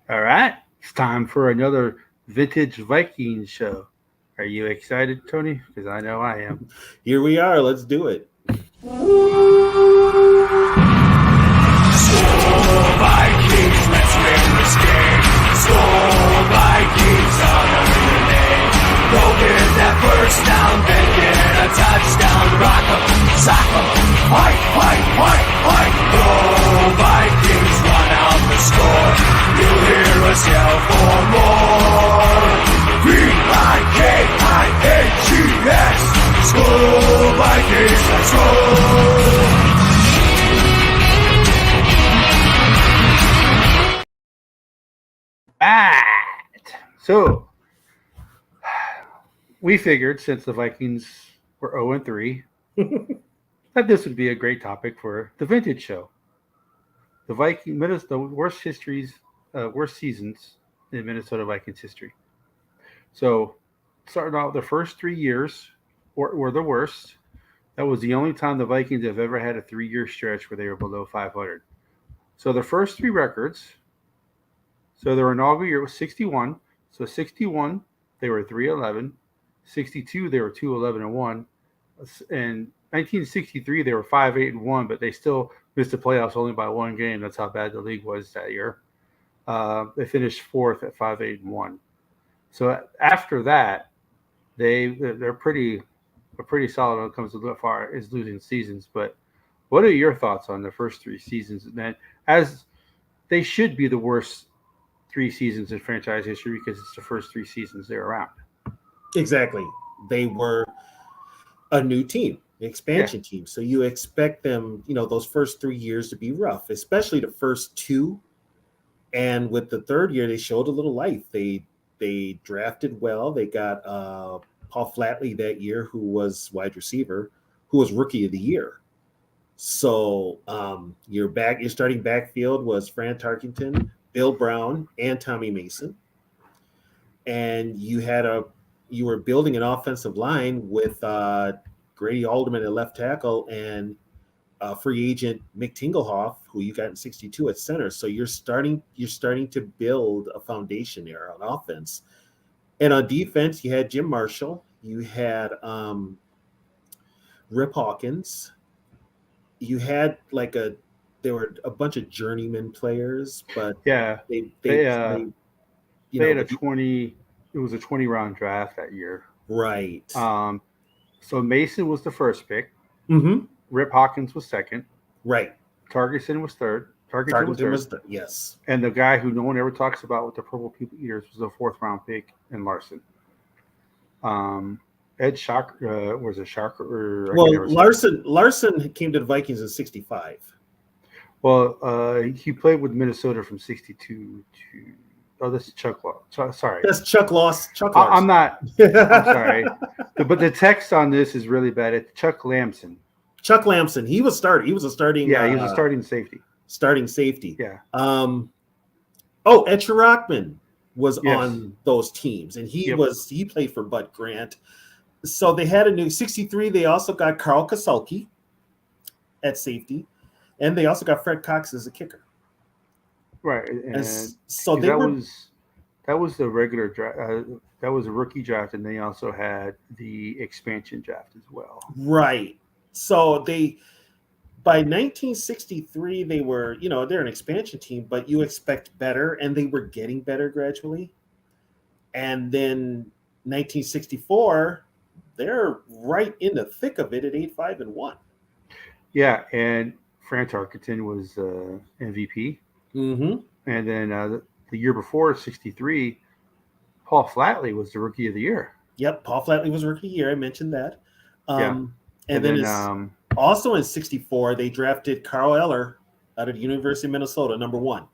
All right, it's time for another vintage Vikings show. Are you excited, Tony? Because I know I am. Here we are. Let's do it. Skull Vikings, let's win this game. Skull Vikings, honor your name. Go get that first down, then get a touchdown. Rock 'em, sock 'em, fight, fight, fight, fight. Go Vikings, run out the score. You'll hear us yell for more. Vikings, Skull Vikings, let's go. Right. So we figured since the Vikings were 0-3 that this would be a great topic for the vintage show. The worst seasons in Minnesota Vikings history. So starting out the first 3 years were the worst. That was the only time the Vikings have ever had a 3-year stretch where they were below 500. So the first three records. So their inaugural year was 61. So 61 they were 3-11. 62 they were 2-11-1. And 1963 they were 5-8-1, but they still missed the playoffs only by one game. That's how bad the league was that year. They finished fourth at 5-8-1. So after that, they're pretty solid when it comes to far as losing seasons. But what are your thoughts on the first three seasons? And then, as they should be the worst three seasons in franchise history because it's the first three seasons they're around. Exactly. They were a new team, Yeah, expansion team. So you expect them, those first 3 years to be rough, especially the first two. And with the third year, they showed a little life. They drafted well. They got Paul Flatley that year, who was wide receiver, who was rookie of the year. So your starting backfield was Fran Tarkenton, Bill Brown, and Tommy Mason, and you were building an offensive line with Grady Alderman at left tackle and free agent Mick Tinglehoff, who you got in '62 at center. So you're starting to build a foundation there on offense, and on defense you had Jim Marshall, you had Rip Hawkins, you had there were a bunch of journeyman players, but yeah. they they They they they had a the 20. It was a 20-round draft that year. right. Um, so Mason was the first pick. Mm-hmm. Rip Hawkins was second. Right. Targeton was third. Targeton was Tarkenton third. was yes. And the guy who no one ever talks about with the Purple People Eaters was the fourth round pick in Larson. Um, Ed Shock was a Shocker, or I can Well, never say it. Larson came to the Vikings in '65. Well, he played with Minnesota from '62 to. Oh, this is Chuck Law. Sorry, That's Chuck I'm Larson. not. I'm sorry, but the text on this is really bad. It's Chuck Lamson. Chuck Lamson. He was started. He was a Yeah, he was a starting safety. starting safety. Yeah. Ed Rockman was Yes. on those teams, and Yep. he played for Bud Grant. So they had a new '63. They also got Carl Kasulki at safety, and they also got Fred Cox as a kicker. Right, And and so because they were that was the regular draft. That was a rookie draft, and they also had the expansion draft as well. right. So they by 1963 they were, they're an expansion team, but you expect better, and they were getting better gradually. And then 1964, they're right in the thick of it at 8-5-1. Yeah, and Fran Tarkenton was MVP, Mm-hmm. and then the year before '63, Paul Flatley was the rookie of the year. Yep, Paul Flatley was rookie year. I mentioned that. Yeah, Um, and and then then it's also in '64 they drafted Carl Eller out of the University of Minnesota, number one.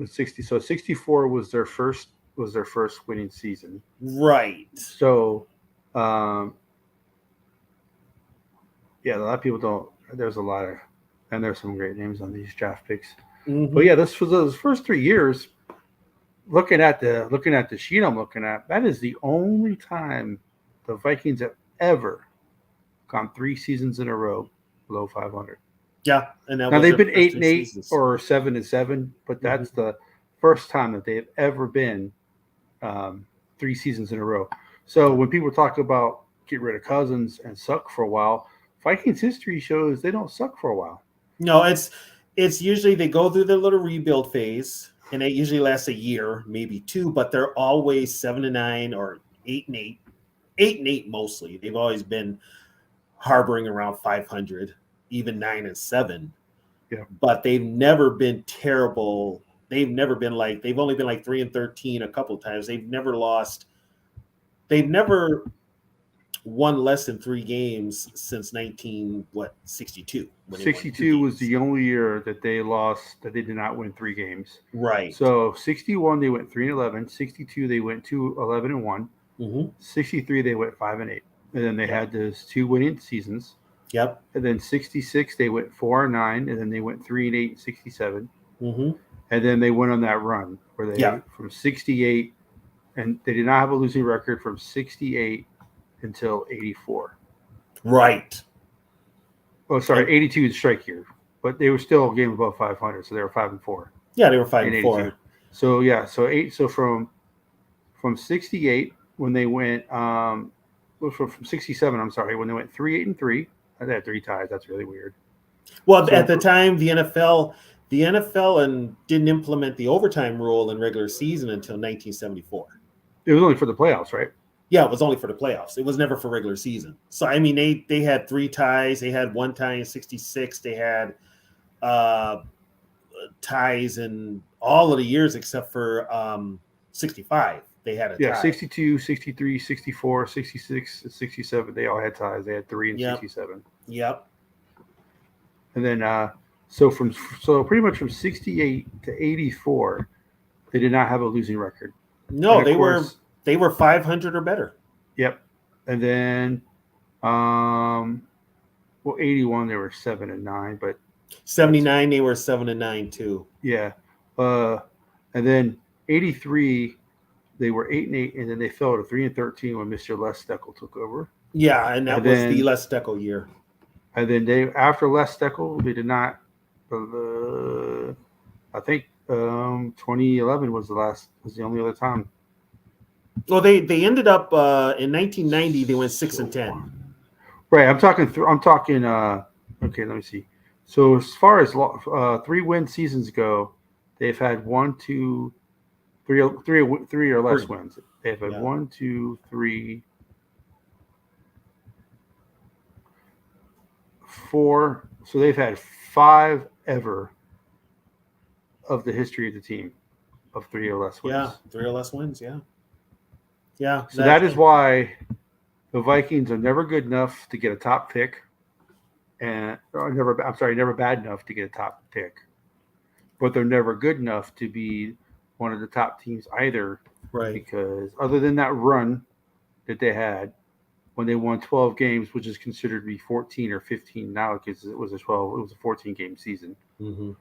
'60. So '64 was their first winning season. Right. So um, yeah, a lot of people don't. There's a lot of, and there's some great names on these draft picks. But Mm-hmm. yeah, this was those first 3 years. Looking at the sheet I'm looking at, that is the only time the Vikings have ever gone three seasons in a row below 500. Yeah, and that Now was they've their been first 8 three and 8 seasons. or 7 and 7, but that's the first time that they've ever been 3 seasons in a row. So when people talk about get rid of Cousins and suck for a while, Vikings history shows they don't suck for a while. No, it's usually they go through their little rebuild phase, and it usually lasts a year, maybe two, but they're always 7-9 or 8-8, 8-8 mostly. They've always been harboring around 500, even 9-7. Yeah. But they've never been terrible. They've never been like they've only been like 3-13 a couple of times. They've never lost. They've never won less than 3 games since 62 when they won 62 was 2 games. the only year that they lost, that they did not win 3 games. Right. So 61 they went 3-11, 62 they went 2-11-1, Mm-hmm. 63 they went 5-8, and then they had those 2 winning seasons. Yep. And then 66 they went 4-9, and then they went 3-8 in 67. Mm-hmm. And then they went on that run where they from 68, and they did not have a losing record from 68 until 84. Right. Oh, sorry, 82 is strike year, but they were still a game above 500, so they were 5-4 Yeah, they were in 5-4. So yeah, so from 68 when they went from 67, I'm sorry, when they went 3-8-3, they had 3 ties. That's really weird. Well, So at the time, the NFL and didn't implement the overtime rule in regular season until 1974. it was only for the playoffs, right? Yeah, it was only for the playoffs. It was never for regular season. So I mean, they had 3 ties. They had 1 tie in 66. They had ties in all of the years except for 65. They had a tie. 62, 63, 64, 66, 67. They all had ties. They had 3 in 67. Yep. And then so pretty much from 68 to 84, they did not have a losing record. No, they were 500 or better. Yep. And then 81 they were 7-9, but 79 they were 7-9 too. Yeah. And then 83 they were 8-8, and then they fell to 3-13 when Mr. Les Steckel took over. Yeah, and that was the Les Steckel year. And then after Les Steckel, they did not. I think 2011 was the only other time. Well, they ended up in 1990. They went 6-10. Right. I'm talking. Okay, let me see. So as far as 3-win seasons go, they've had 1, 2, 3 or less wins. They've had 1, 2, 3, 4. So they've had 5 ever of the history of the team of 3 or less wins. Yeah, 3 or less wins. Yeah. Yeah. So that is why the Vikings are never good enough to get a top pick, and never bad enough to get a top pick, but they're never good enough to be one of the top teams either. Right. Because other than that run that they had when they won 12 games, which is considered to be 14 or 15 now because it was a 14 game season. Mm-hmm.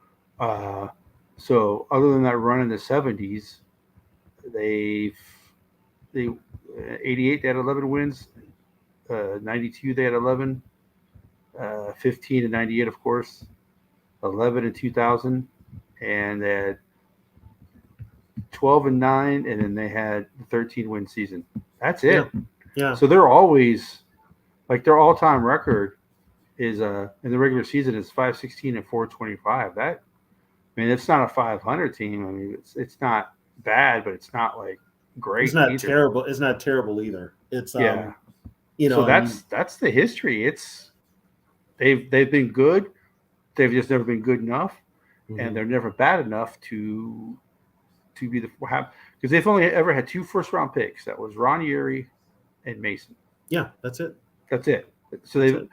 So other than that run in the 70s, they 88 they had 11 wins, 92 they had 11, 15 and 98 of course, 11 in 2000, and they had 12 and 9, and then they had the 13 win season. That's it. Yeah. So they're always like their all time record is in the regular season is 516 and 425. That, I mean, it's not a 500 team. I mean, it's not bad, but it's not like great. It's not either. terrible. It's not terrible either. It's yeah. So that's the history. It's they've been good. They've just never been good enough, and they're never bad enough to be because they've only ever had 2 first round picks. That was Ron Yeri and Mason. Yeah, that's it. So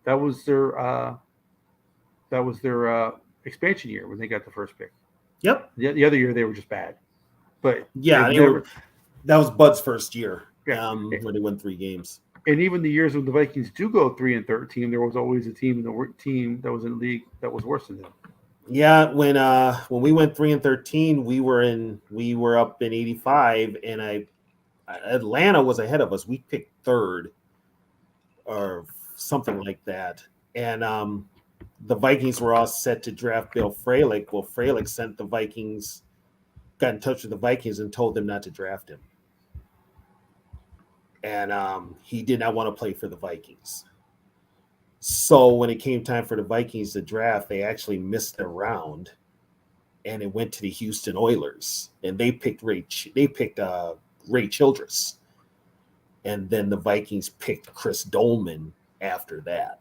that was their expansion year when they got the first pick. Yep. The other year they were just bad. But yeah, that was Bud's first year. When they won 3 games. And even the years when the Vikings do go 3-13, there was always a team that was in the league that was worse than them. Yeah, when we went 3-13, we were up in 85, and Atlanta was ahead of us. We picked 3rd or something like that, and the Vikings were all set to draft Bill Fralick. Well, Fralick got in touch with the Vikings and told them not to draft him. And he did not want to play for the Vikings. So when it came time for the Vikings to draft, they actually missed their round, and it went to the Houston Oilers, and they picked Ray Childress, and then the Vikings picked Chris Dolman after that.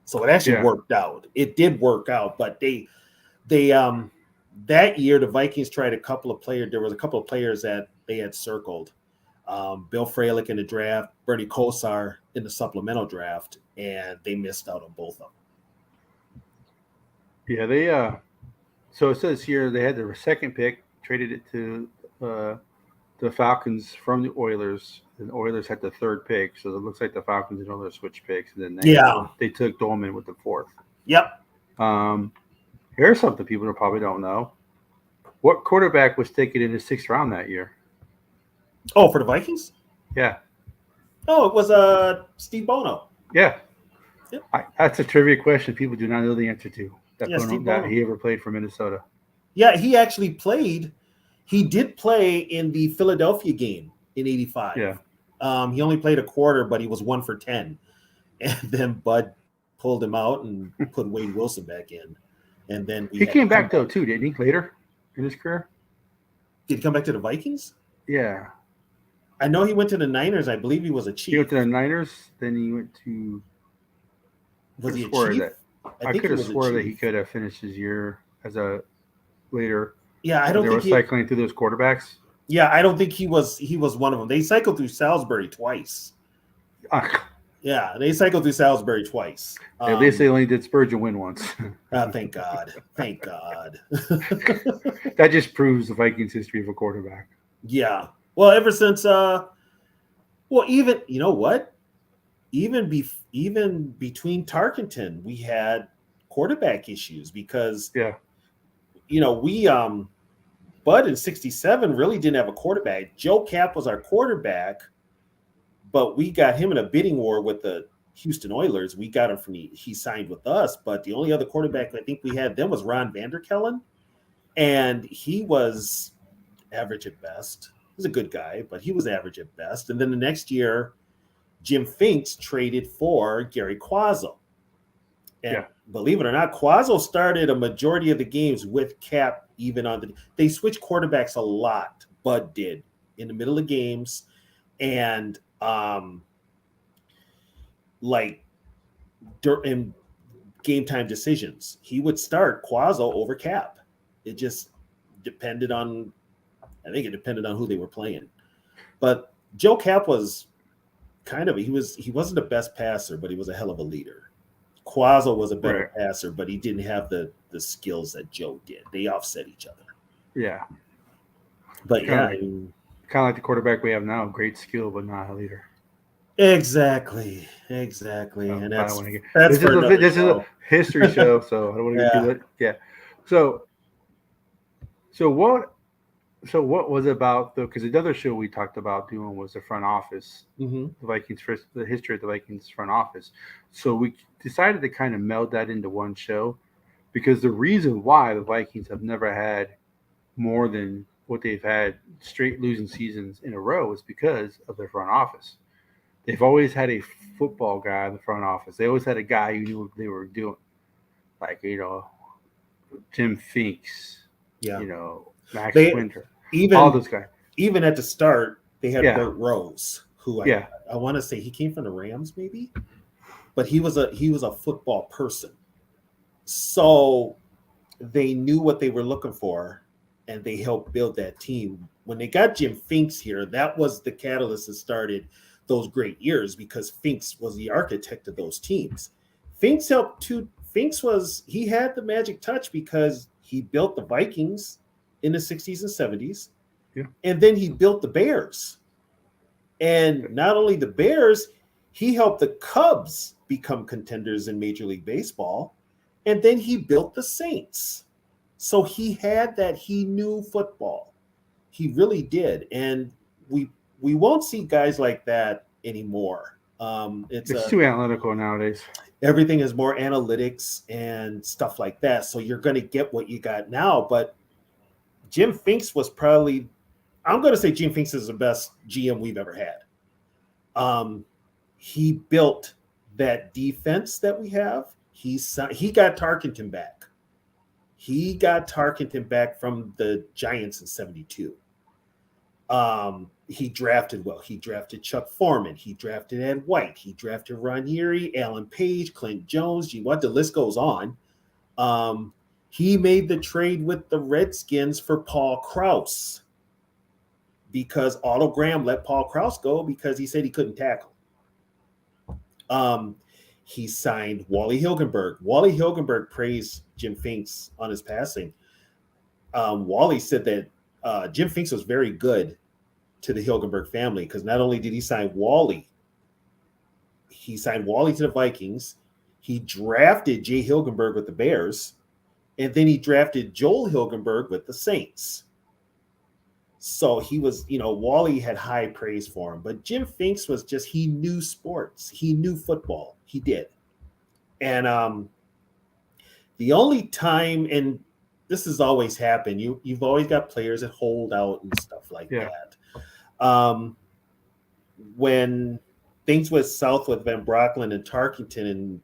So it actually worked out. It did work out, but they that year the Vikings tried a couple of players. There was a couple of players that they had circled. Bill Fralick in the draft, Bernie Kosar in the supplemental draft, and they missed out on both of them. Yeah, they so it says here they had their second pick, traded it to the Falcons from the Oilers. And the Oilers had the third pick, so it looks like the Falcons and Oilers switched picks, and then they took Dolman with the fourth. Yep. Here's something people probably don't know. What quarterback was taken in the 6th round that year? Oh, for the Vikings? Yeah. Oh, it was Steve Bono. Yeah. Yep. That's a trivia question people do not know the answer to. Steve That Bono. he ever played for Minnesota. Yeah, he actually played. He did play in the Philadelphia game in '85. Yeah. He only played a quarter, but he was 1 for 10. And then Bud pulled him out and put Wade Wilson back in. And then he came back though too, didn't he? Later in his career. Did he come back to the Vikings? Yeah. I know he went to the Niners. I believe he was a Chief. He went to the Niners. Then he went to. Was he a Chief? I could have swore that he could have finished his year as a later. Yeah, I don't think they were cycling through those quarterbacks. Yeah, I don't think he was one of them. They cycled through Salisbury twice. Yeah, they cycled through Salisbury twice. At least they only did Spurgeon win once. Thank God. Thank God. That just proves the Vikings' history of a quarterback. Yeah. Well, ever since even you know what? Even between Tarkenton, we had quarterback issues because we Bud in '67 really didn't have a quarterback. Joe Cap was our quarterback, but we got him in a bidding war with the Houston Oilers. We got him he signed with us, but the only other quarterback I think we had then was Ron Vanderkellen, and he was average at best. He was a good guy, but he was average at best. And then the next year, Jim Finks traded for Gary Quazzo. And believe it or not, Quazzo started a majority of the games with Cap even on they switched quarterbacks a lot. Bud did in the middle of games. And in game time decisions, he would start Quazzo over Cap. It just depended on who they were playing. But Joe Cap was he wasn't the best passer, but he was a hell of a leader. Quazzo was a better passer, but he didn't have the skills that Joe did. They offset each other. Yeah. But kind of like the quarterback we have now, great skill, but not a leader. Exactly. And this is a history show, so I don't want to get too late. Yeah. So what was it about because another show we talked about doing was the front office, the Vikings the history of the Vikings front office. So we decided to kind of meld that into one show because the reason why the Vikings have never had more than what they've had straight losing seasons in a row is because of their front office. They've always had a football guy in the front office. They always had a guy who knew what they were doing, like Jim Finks, Max Winter. All those guys. Even at the start, they had Bert Rose, who I want to say he came from the Rams, maybe, but he was a football person. So they knew what they were looking for, and they helped build that team. When they got Jim Finks here, that was the catalyst that started those great years because Finks was the architect of those teams. Finks helped too. He had the magic touch because he built the Vikings in the 60s and 70s. Yeah. And then he built the Bears. And not only the Bears, he helped the Cubs become contenders in Major League Baseball. And then he built the Saints. So he knew football. He really did. And we won't see guys like that anymore. It's too analytical nowadays. Everything is more analytics and stuff like that. So you're going to get what you got now. But Jim Finks was probably, I'm going to say Jim Finks is the best GM we've ever had. He built that defense that we have. He got Tarkenton back. He got Tarkenton back from the Giants in 72. He drafted well. He drafted Chuck Foreman. He drafted Ed White. He drafted Ron Yeary, Alan Page, Clint Jones. What the list goes on. He made the trade with the Redskins for Paul Krause because Otto Graham let Paul Krause go because he said he couldn't tackle. He signed Wally Hilgenberg. Wally Hilgenberg praised Jim Finks on his passing. Wally said that Jim Finks was very good to the Hilgenberg family because not only did he sign Wally to the Vikings, he drafted Jay Hilgenberg with the Bears, and then he drafted Joel Hilgenberg with the Saints. So he was, Wally had high praise for him, but Jim Finks was just, he knew sports. He knew football. He did. And the only time, and this has always happened, you've always got players that hold out and stuff like that. When things went south with Van Brockland and Tarkenton, and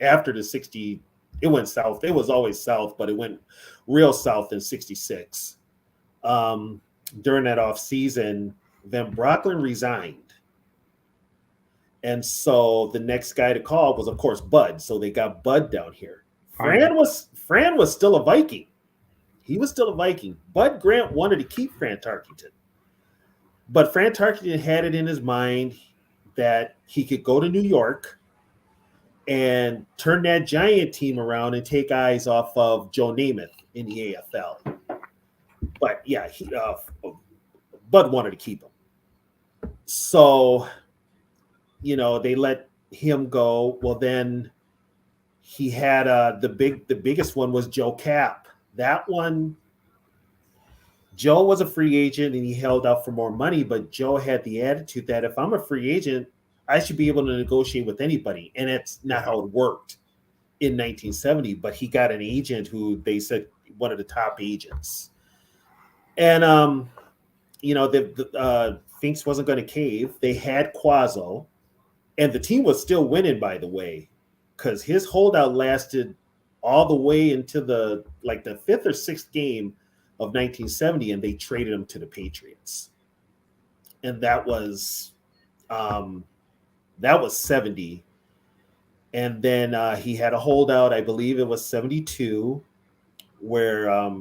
after the 60, it went south. It was always south, but it went real south in 66. During that off season, Van Brockland resigned. And so the next guy to call was, of course, Bud. So they got Bud down here. Fran was still a Viking. He was still a Viking. Bud Grant wanted to keep Fran Tarkenton. But Fran Tarkenton had it in his mind that he could go to New York and turn that Giant team around and take eyes off of Joe Namath in the AFL. But yeah, Bud wanted to keep him. So, they let him go. Well, then he had the biggest one was Joe Cap. That one, Joe was a free agent and he held out for more money, but Joe had the attitude that if I'm a free agent, I should be able to negotiate with anybody. And it's not how it worked in 1970, but he got an agent who they said one of the top agents. And, Finks wasn't going to cave. They had Quazzo, and the team was still winning, by the way, because his holdout lasted all the way into the fifth or sixth game of 1970, and they traded him to the Patriots. And that was 70. And then he had a holdout, I believe it was 72, where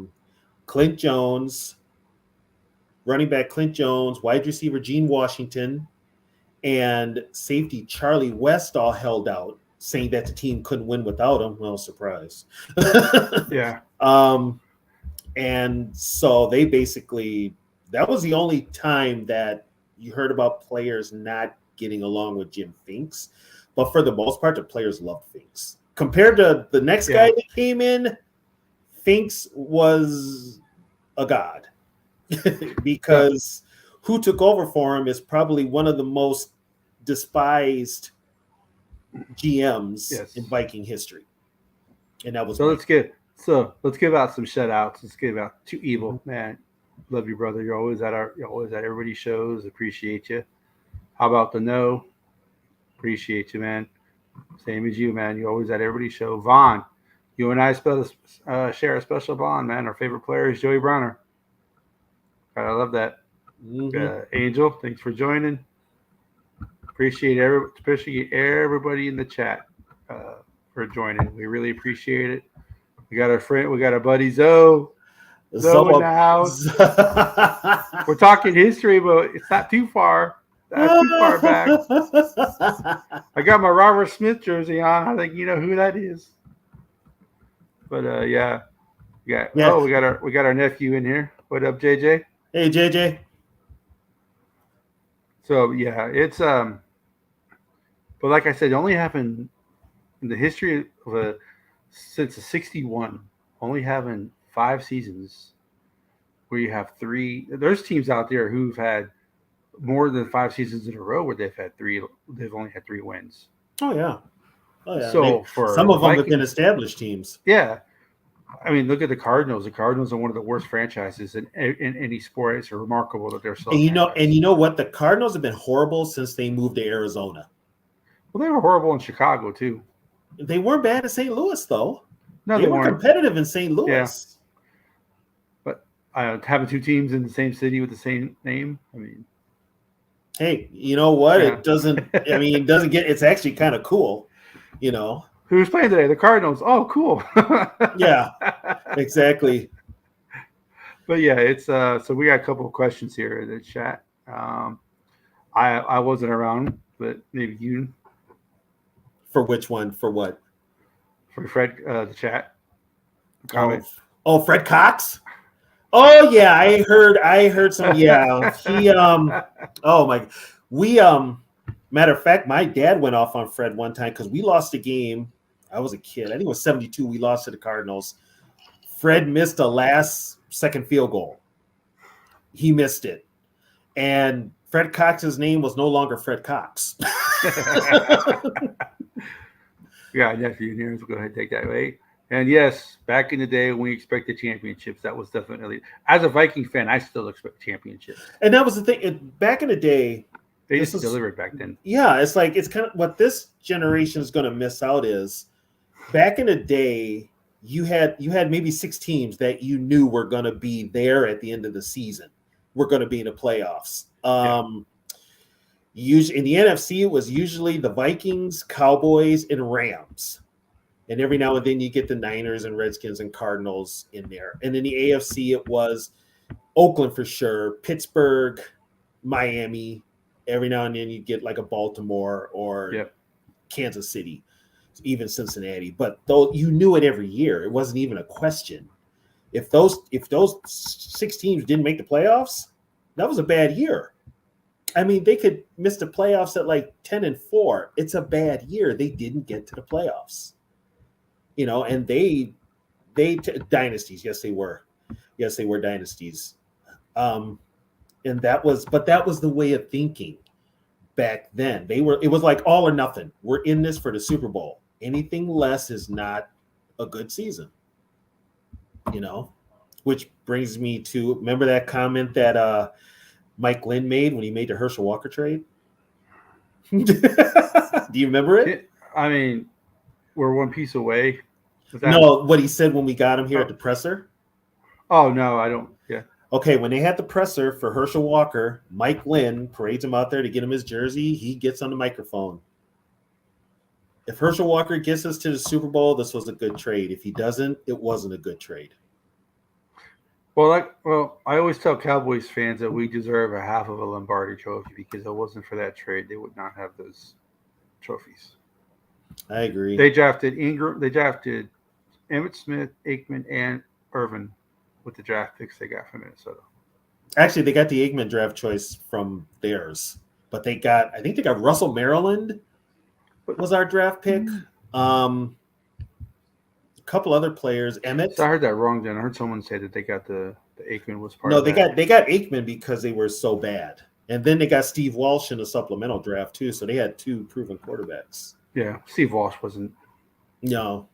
Clint Jones, running back Clint Jones, wide receiver Gene Washington, and safety Charlie West all held out, saying that the team couldn't win without him. Well, surprise. Yeah. And so they basically, that was the only time that you heard about players not getting along with Jim Finks. But for the most part, the players loved Finks. Compared to the next guy that came in, Finks was a god. Because who took over for him is probably one of the most despised GMs in Viking history. And that was let's give out some shout outs. Let's give out to Evil. Man, love you, brother. You're always at everybody's shows. Appreciate you. How about the No? Appreciate you, man. Same as you, man. You're always at everybody's show. Vaughn, you and I share a special bond, man. Our favorite player is Joey Browner. I love that. Angel, thanks for joining. Appreciate everybody in the chat for joining. We really appreciate it. We got our buddy Zoe in the house. We're talking history, but it's not too far. Not too far back. I got my Robert Smith jersey on. I think you know who that is. But we got our nephew in here. What up, JJ? Hey, JJ. So it's but like I said, it only happened in the history of since the 61, only having 5 seasons where you have 3. There's teams out there who've had more than 5 seasons in a row where they've only had 3 wins. Oh yeah. Oh yeah. So for Some the of them have been Vikings, established teams. yeah. I mean, look at the Cardinals. The Cardinals are one of the worst franchises in any sport. It's remarkable that they're still a franchise. And you know what? The Cardinals have been horrible since they moved to Arizona. Well, they were horrible in Chicago too. They weren't bad in St. Louis though. No, They they were weren't. competitive in St. Louis. But having 2 teams in the same city with the same name, I mean, Hey, you know what? Yeah. It doesn't. I mean, it doesn't get. It's actually kind of cool. You know. who's playing today? The Cardinals. Oh, cool. Yeah. Exactly. But yeah, it's so we got a couple of questions here in the chat. I wasn't around, but maybe you For which one? For what? for Fred the chat comment. Oh, Fred Cox. Oh yeah, I heard some. Yeah, he Oh my, we Matter of fact, my dad went off on Fred one time because we lost a game. I was a kid. I think it was 72. We lost to the Cardinals. Fred missed a last-second field goal. He missed it, and Fred Cox's name was no longer Fred Cox. Yeah, nephew here. So go ahead and take that away. And yes, back in the day when we expected championships, that was definitely, as a Viking fan, I still expect championships. And that was the thing. Back in the day, They This just is- delivered back then. yeah, it's like it's kind of what this generation is going to miss out is back in the day you had maybe 6 teams that you knew were going to be there at the end of the season. We're going to be in the playoffs. Usually in the NFC it was usually the Vikings, Cowboys, and Rams. And every now and then you get the Niners and Redskins and Cardinals in there. And in the AFC it was Oakland for sure, Pittsburgh, Miami. Every now and then you get like a Baltimore or Yep. Kansas City, even Cincinnati. But though you knew it every year, it wasn't even a question. If those 6 teams didn't make the playoffs, that was a bad year. I mean, they could miss the playoffs at like 10-4. It's a bad year. They didn't get to the playoffs. You know, and they dynasties. Yes, they were. Yes, they were dynasties. And that was the way of thinking back then. It was like all or nothing. We're in this for the Super Bowl. Anything less is not a good season. You know, which brings me to remember that comment that Mike Lynn made when he made the Herschel Walker trade? Do you remember it? I mean, we're one piece away. No, what he said when we got him here at the presser. Oh no, I don't. Yeah. Okay, when they had the presser for Herschel Walker, Mike Lynn parades him out there to get him his jersey. He gets on the microphone. If Herschel Walker gets us to the Super Bowl, this was a good trade. If he doesn't, it wasn't a good trade. Well, I always tell Cowboys fans that we deserve a half of a Lombardi trophy because if it wasn't for that trade, they would not have those trophies. I agree. They drafted Ingram. They drafted Emmitt Smith, Aikman, and Irvin with the draft picks they got from Minnesota. Actually, they got the Eggman draft choice from theirs, but I think they got Russell Maryland was our draft pick. A couple other players, Emmett. So I heard that wrong. Then I heard someone say that they got the Aikman was part. No, of they that. got Aikman because they were so bad, and then they got Steve Walsh in a supplemental draft too. So they had 2 proven quarterbacks. Yeah, Steve Walsh wasn't. No,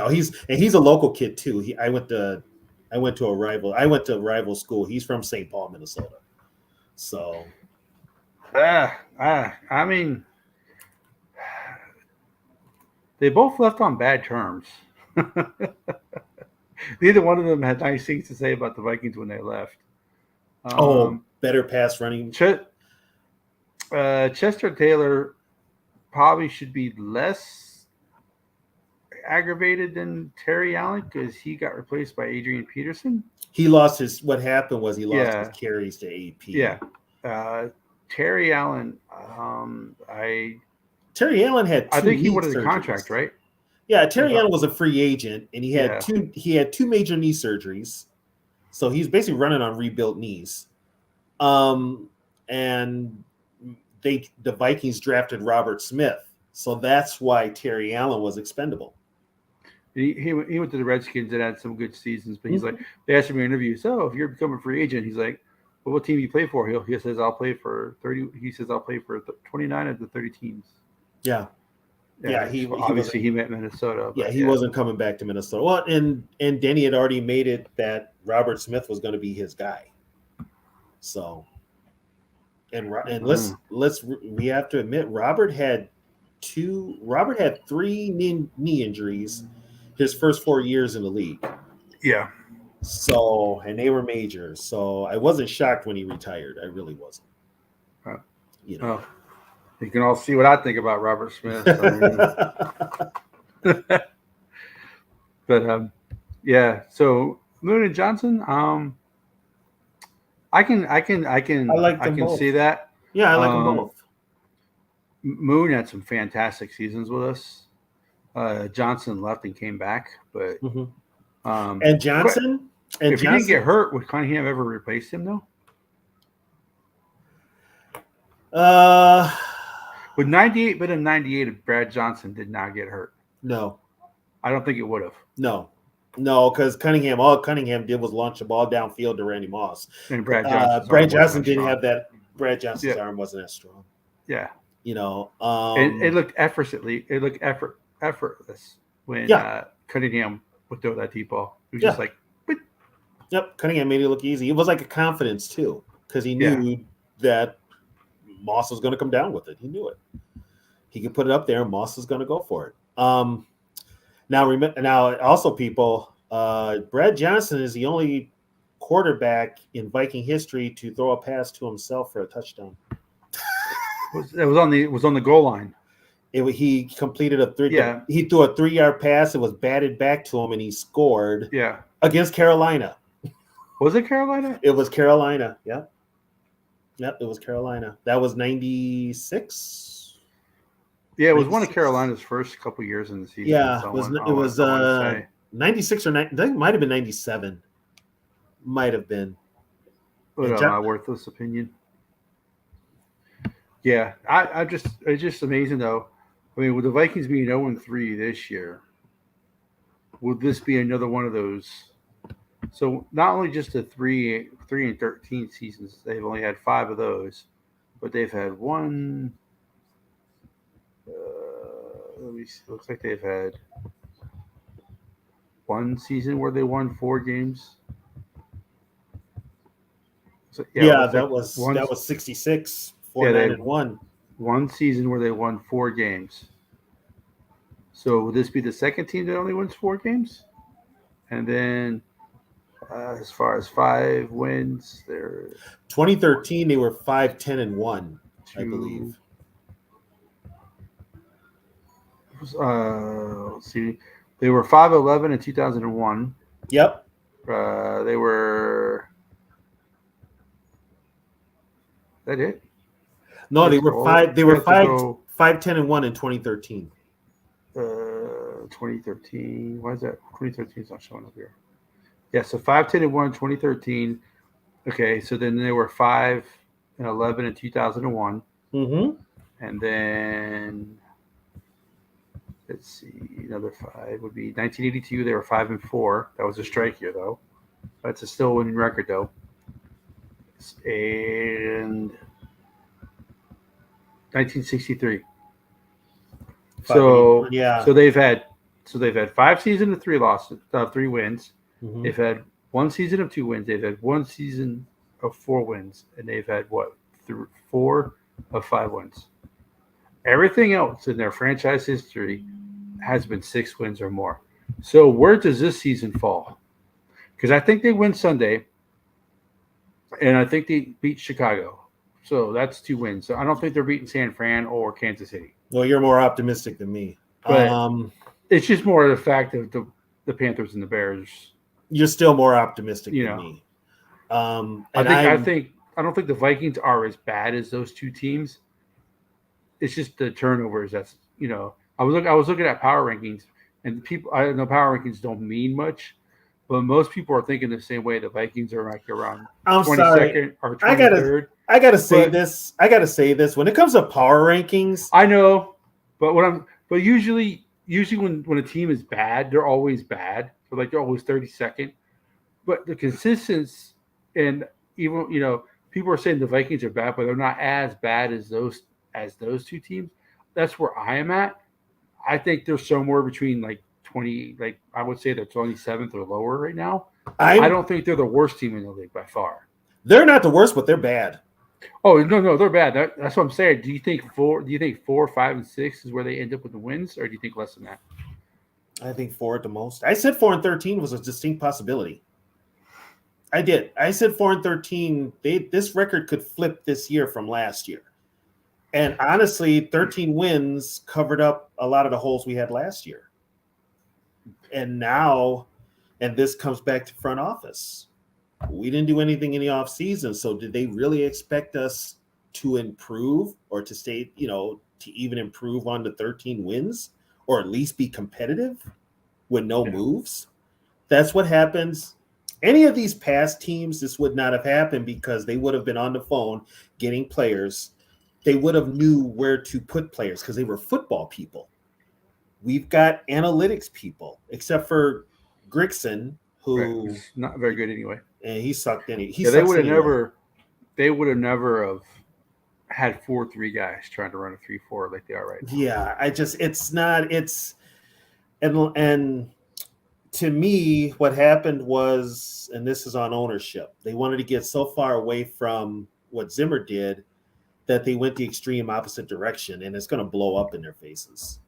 he's a local kid too. I went to a rival school. He's from St. Paul, Minnesota. So I mean, they both left on bad terms. Neither one of them had nice things to say about the Vikings when they left. Better pass running. Chester Taylor probably should be less aggravated than Terry Allen because he got replaced by Adrian Peterson. What happened was he lost his carries to AP. Yeah. Terry Allen, Terry Allen had 2 I think he knee wanted a surgeries. contract, right? Yeah, Terry Allen was a free agent, and he had two major knee surgeries, so he's basically running on rebuilt knees. And the Vikings drafted Robert Smith, so that's why Terry Allen was expendable. He went to the Redskins and had some good seasons, but he's like, they asked him in interviews, so if you're becoming a free agent, he's like, what team you play for? He says, I'll play for 30. He says, I'll play for 29 of the 30 teams. Yeah. Yeah, he obviously he meant Minnesota. Yeah, he wasn't coming back to Minnesota. Well, and Denny had already made it that Robert Smith was going to be his guy. So, and we have to admit Robert had 3 knee injuries his first 4 years in the league. Yeah. So, and they were major. So I wasn't shocked when he retired. I really wasn't. You know. You can all see what I think about Robert Smith. But yeah. So Moon and Johnson, I can see that. Yeah, I like them both. Moon had some fantastic seasons with us. Johnson left and came back, but and Johnson. If he didn't get hurt, would Cunningham ever replace him though? With 98, but in 98, if Brad Johnson did not get hurt. No. I don't think it would have. No, because all Cunningham did was launch the ball downfield to Randy Moss. And Brad Johnson didn't have that. Brad Johnson's arm wasn't as strong. Yeah. You know. It looked effortlessly. It looked effortless when Cunningham would throw that deep ball. It was just like. Whoop. Yep, Cunningham made it look easy. It was like a confidence too, because he knew that Moss was going to come down with it. He knew it. He could put it up there, and Moss was going to go for it. Now, also, people, Brad Johnson is the only quarterback in Viking history to throw a pass to himself for a touchdown. It was on the goal line. He completed a 3. Yeah. He threw a 3-yard pass. It was batted back to him, and he scored. Yeah. Against Carolina. Was it Carolina? It was Carolina. Yep. Yep, it was Carolina. That was 96. Yeah, it was one of Carolina's first couple years in the season. Yeah, it was 96 or 90. I think it might have been 97. Might have been. My worthless opinion. Yeah, it's just amazing though. I mean, with the Vikings being 0-3 this year, would this be another one of those? So not only just the 3-13 seasons, they've only had 5 of those, but they've had one. Let me see. Looks like they've had one season where they won 4 games. So, that was 66, 4-9-1. One season where they won 4 games. So would this be the second team that only wins 4 games? And then, as far as 5 wins, they're 2013. They were 5-10-1, I believe. Let's see. They were 5-11 in 2001. Yep. They were. Is that it? No, they were 5. They were 5-10-1 in 2013. 2013. Why is that? 2013 is not showing up here. Yeah, so 5-10-1 in 2013. Okay, so then they were 5-11 in 2001. Mm-hmm. And then let's see, another 5 would be 1982. They were 5-4. That was a strike year, though. That's a still winning record, though. And 1963. So they've had 5 seasons of 3 losses, 3 wins. Mm-hmm. They've had 1 season of 2 wins. They've had 1 season of 4 wins, and they've had 4 of 5 wins. Everything else in their franchise history has been 6 wins or more. So where does this season fall? Because I think they win Sunday, and I think they beat Chicago. So that's 2 wins. So I don't think they're beating San Fran or Kansas City. Well, you're more optimistic than me. But it's just more of the fact of the Panthers and the Bears. You're still more optimistic than me. I don't think the Vikings are as bad as those 2 teams. It's just the turnovers. That's I was looking at power rankings, and people. I know power rankings don't mean much, but most people are thinking the same way. The Vikings are like around 22nd or 23rd. I gotta say this. When it comes to power rankings, I know, but usually when a team is bad, they're always bad. So like they're always 32nd. But the consistency and even people are saying the Vikings are bad, but they're not as bad as those two teams. That's where I am at. I think they're somewhere between like 20, like I would say they're 27th or lower right now. I don't think they're the worst team in the league by far. They're not the worst, but they're bad. Oh no, they're bad. That's what I'm saying. Do you think 4, 5, and 6 is where they end up with the wins, or do you think less than that? I think 4 at the most. I said 4-13 was a distinct possibility. I did. I said 4-13. This record could flip this year from last year. And honestly, 13 wins covered up a lot of the holes we had last year. And now, and this comes back to front office. We didn't do anything in the offseason. So did they really expect us to improve or to stay, to even improve on the 13 wins or at least be competitive with no moves? That's what happens. Any of these past teams, this would not have happened because they would have been on the phone getting players. They would have knew where to put players because they were football people. We've got analytics people, except for Grigson, who He's not very good anyway. And he sucked in. They would have never have had 4-3 guys trying to run a 3-4 like they are right now. Yeah, and to me, what happened was, and this is on ownership, they wanted to get so far away from what Zimmer did that they went the extreme opposite direction, and it's going to blow up in their faces.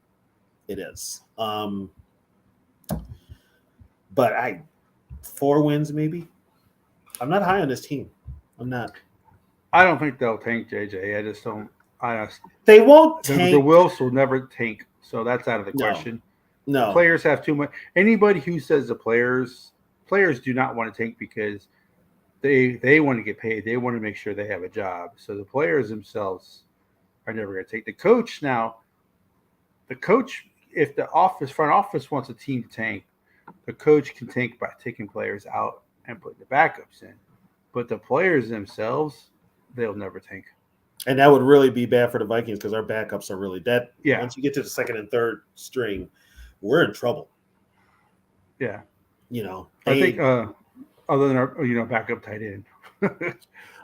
It is. But 4 wins maybe. I'm not high on this team. I'm not. I don't think they'll tank JJ. I just don't. They won't tank. The Wills will never tank, so that's out of the question. No. The players have too much. Anybody who says the players do not want to tank because they want to get paid. They want to make sure they have a job. So the players themselves are never going to take. The coach, if the front office wants a team to tank, the coach can tank by taking players out and putting the backups in. But the players themselves, they'll never tank. And that would really be bad for the Vikings because our backups are really dead. Yeah. Once you get to the second and third string, we're in trouble. Yeah. I think other than our backup tight end.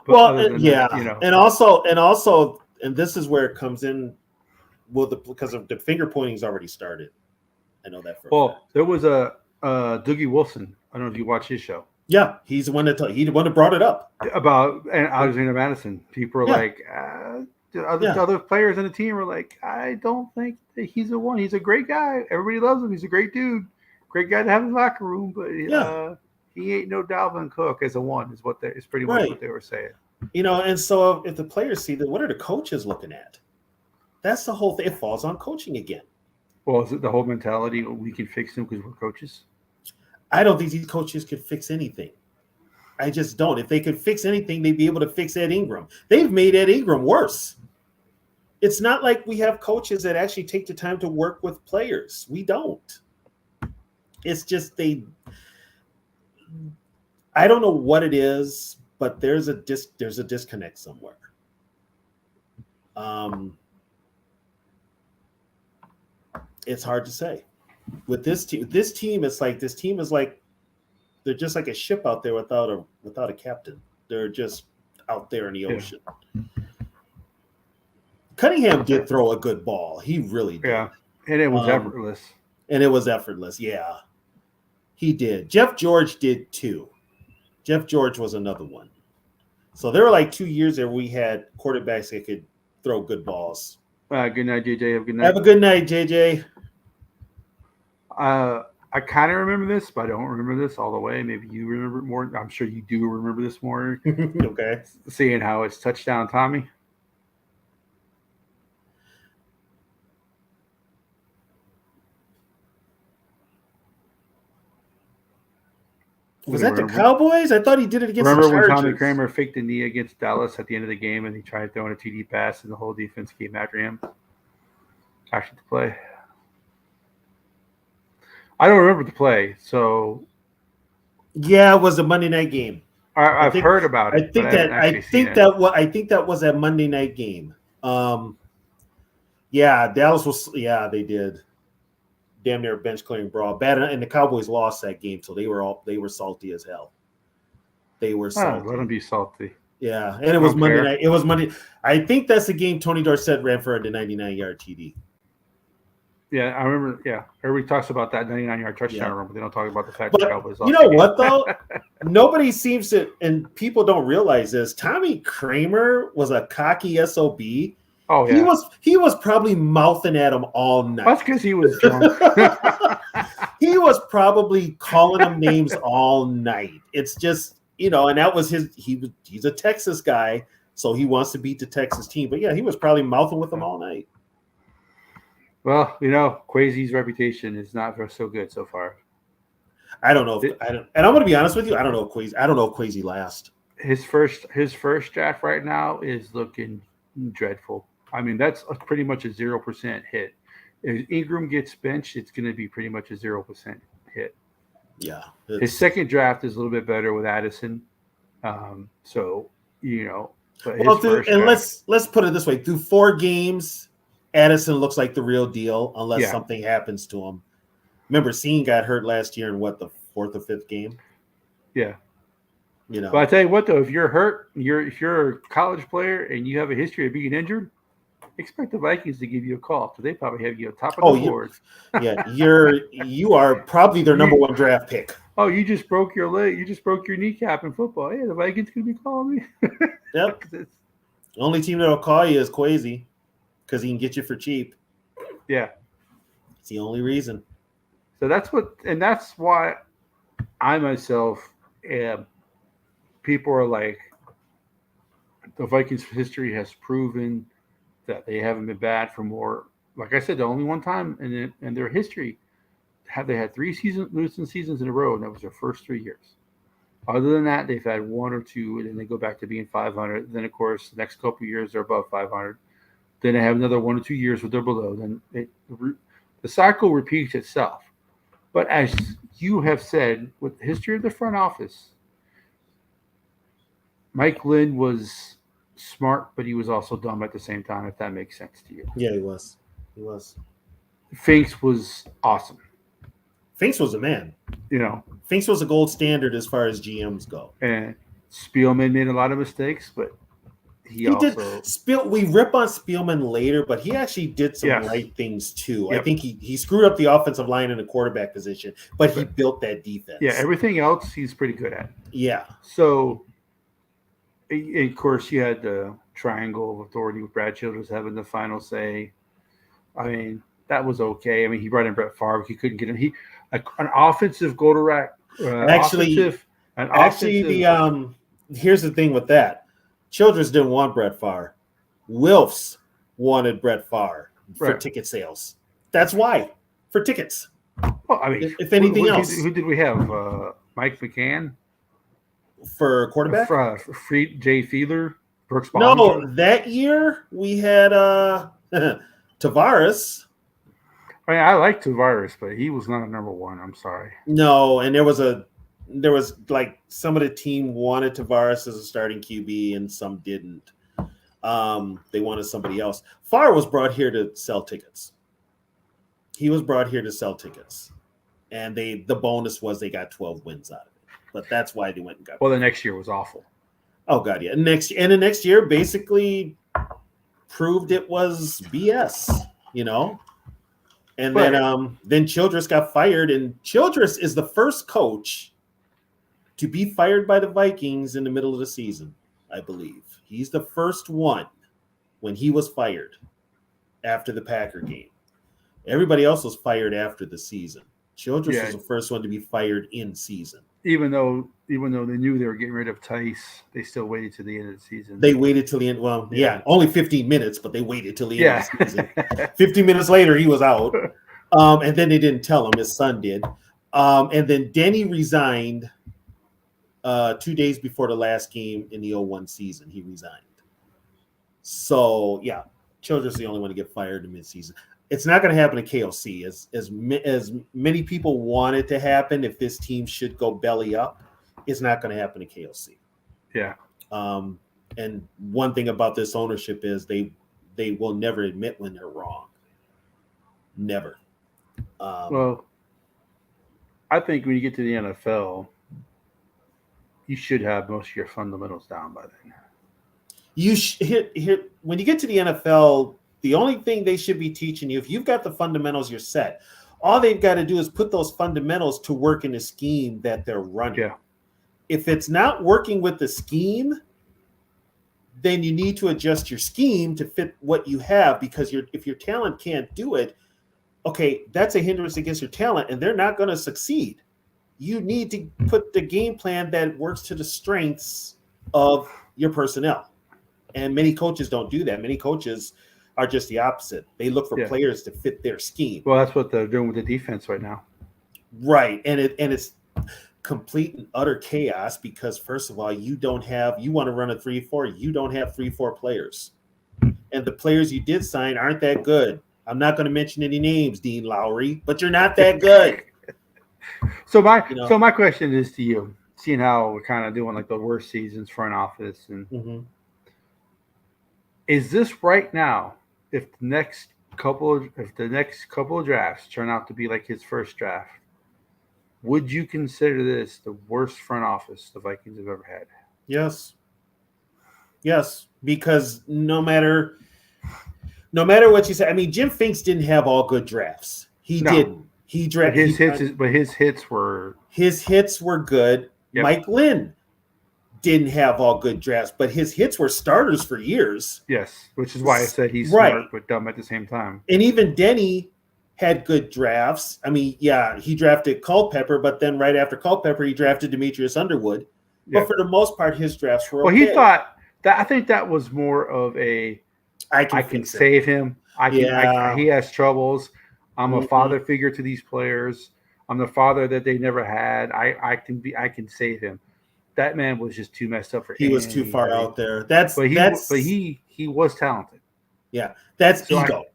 And also, this is where it comes in. Well, because of the finger pointing's already started. I know that for a fact. There was a Doogie Wilson. I don't know if you watch his show. Yeah, he's the one that brought it up about Alexander Madison. People are like, other players on the team are like, I don't think that he's the one. He's a great guy. Everybody loves him. He's a great dude. Great guy to have in the locker room, but he ain't no Dalvin Cook as a one. Is pretty much what they were saying. And so if the players see that, what are the coaches looking at? That's the whole thing. It falls on coaching again. Well, is it the whole mentality? We can fix them because we're coaches. I don't think these coaches could fix anything. I just don't. If they could fix anything, they'd be able to fix Ed Ingram. They've made Ed Ingram worse. It's not like we have coaches that actually take the time to work with players. We don't. It's just I don't know what it is, but there's a disconnect somewhere. It's hard to say. With this team is like they're just like a ship out there without a captain. They're just out there in the ocean. Cunningham did throw a good ball. He really did. Yeah, and it was effortless. Yeah, he did. Jeff George did too. Jeff George was another one. So there were like 2 years there we had quarterbacks that could throw good balls. Good night, JJ. Have a good night. Have a good night, JJ. I kind of remember this, but I don't remember this all the way. Maybe you remember it more. I'm sure you do remember this more. Okay. Seeing how it's touchdown Tommy. Was that the Cowboys? I thought he did it against the Chargers. Remember when Tommy Kramer faked the knee against Dallas at the end of the game and he tried throwing a TD pass and the whole defense came after him? Actually, the play. I don't remember the play, so. Yeah, it was a Monday night game. I've heard about it. I think that was a Monday night game. Yeah, Dallas was. Yeah, they did. Damn near bench clearing brawl. Bad, and the Cowboys lost that game, so they were salty as hell. They were salty. Let them be salty. Yeah, and it was Don't Monday care. night. It was Monday. I think that's the game Tony Dorsett ran for the 99-yard TD. Yeah, I remember. Yeah, everybody talks about that 99-yard touchdown Yeah. run, but they don't talk about the fact the But Cowboys you lost know the game. what though? Nobody seems to, and people don't realize this. Tommy Kramer was a cocky SOB. Oh He yeah, was probably mouthing at him all that's night. because he was drunk. He was probably calling him names all night. It's just, and that was he's a Texas guy, so he wants to beat the Texas team. But yeah, he was probably mouthing with them all night. Well, Quasi's reputation is not so good so far. I don't know and I'm going to be honest with you. I don't know if Quasi lasts. His first draft right now is looking dreadful. I mean, that's pretty much a 0% hit. If Ingram gets benched, it's going to be pretty much a 0% hit. Yeah. His second draft is a little bit better with Addison. So, but his first draft, let's put it this way: through 4 games, Addison looks like the real deal, unless something happens to him. Remember, Scene got hurt last year in the 4th or 5th game. Yeah. But I tell you what, though, if you're hurt, if you're a college player and you have a history of being injured, expect the Vikings to give you a call because they probably have you on top of the board. Yeah, you are probably their number 1 draft pick. Oh, you just broke your leg. You just broke your kneecap in football. Yeah, the Vikings gonna be calling me. Yep. The only team that'll call you is Quasi because he can get you for cheap. Yeah. It's the only reason. So that's why I myself people are like, the Vikings history has proven that they haven't been bad for more. Like I said, the only one time in their history they had 3 losing seasons in a row, and that was their first 3 years. Other than that, they've had 1 or 2, and then they go back to being 500. Then, of course, the next couple of years they're above 500. Then they have another 1 or 2 years where they're below. Then the cycle repeats itself. But as you have said, with the history of the front office, Mike Lynn was smart, but he was also dumb at the same time, if that makes sense to you. Yeah, he was. Finks was awesome. Finks was a man. Finks was a gold standard as far as GMs go. And Spielman made a lot of mistakes, but he also did. We rip on Spielman later, but he actually did some right things too. Yep. I think he screwed up the offensive line in the quarterback position, but he built that defense. Yeah, everything else he's pretty good at. Yeah. So, of course, you had the triangle of authority with Brad Childress having the final say. I mean, that was okay. I mean, he brought in Brett Favre. He couldn't get him. An offensive go-to-rack. Here's the thing with that. Childress didn't want Brett Favre. Wilfs wanted Brett Favre for ticket sales. That's why. For tickets. Well, I mean, if anything else. Who did we have? Mike McCann? For quarterback? Jay Fiedler? Brooks Ballinger? No, that year we had Tavares. I mean, I like Tavares, but he was not a number 1. I'm sorry. No, and there was like some of the team wanted Tavares as a starting QB and some didn't. They wanted somebody else. Favre was brought here to sell tickets. He was brought here to sell tickets, and the bonus was they got 12 wins out of it. But that's why they went and got. Well, the next year was awful. Oh God, yeah. The next year basically proved it was BS. And then Childress got fired, and Childress is the first coach to be fired by the Vikings in the middle of the season, I believe. He's the first one when he was fired after the Packer game. Everybody else was fired after the season. Childress was the first one to be fired in season. Even though they knew they were getting rid of Tice, they still waited to the end of the season. They waited till the end. Well, only 15 minutes, but they waited till the end of the season. 15 minutes later, he was out. And then they didn't tell him. His son did. And then Denny resigned 2 days before the last game in the 0-1 season. He resigned. So, yeah, Childress is the only one to get fired in midseason. It's not going to happen at KOC. As many people want it to happen, if this team should go belly up, it's not going to happen at KOC. Yeah. And one thing about this ownership is they will never admit when they're wrong. Never. Well, I think when you get to the NFL, you should have most of your fundamentals down by then. hit when you get to the NFL, the only thing they should be teaching you, if you've got the fundamentals, you're set. All they've got to do is put those fundamentals to work in the scheme that they're running. Yeah. If it's not working with the scheme, then you need to adjust your scheme to fit what you have, because if your talent can't do it, okay, that's a hindrance against your talent, and they're not going to succeed. You need to put the game plan that works to the strengths of your personnel. And many coaches don't do that. Many coaches are just the opposite. They look for players to fit their scheme. Well, that's what they're doing with the defense right now. Right. And it's complete and utter chaos, because first of all, you want to run a 3-4, you don't have 3-4 players. And the players you did sign aren't that good. I'm not going to mention any names, Dean Lowry, but you're not that good. So my question is to you, seeing how we're kind of doing like the worst seasons front office, and is this right now, if the next couple of drafts turn out to be like his first draft, would you consider this the worst front office the Vikings have ever had? Yes, because no matter what you say, I mean, Jim Finks didn't have all good drafts. He didn't. His hits were good. Yep. Mike Lynn didn't have all good drafts, but his hits were starters for years. Yes, which is why I said he's smart but dumb at the same time. And even Denny had good drafts. I mean, yeah, he drafted Culpepper, but then right after Culpepper, he drafted Demetrius Underwood. But for the most part, his drafts were okay. He thought that, I think that was more of a I can save him. He has troubles. I'm a father figure to these players. I'm the father that they never had. I can save him. That man was just too messed up for him. He was too far out there. He was talented. Yeah. That's ego.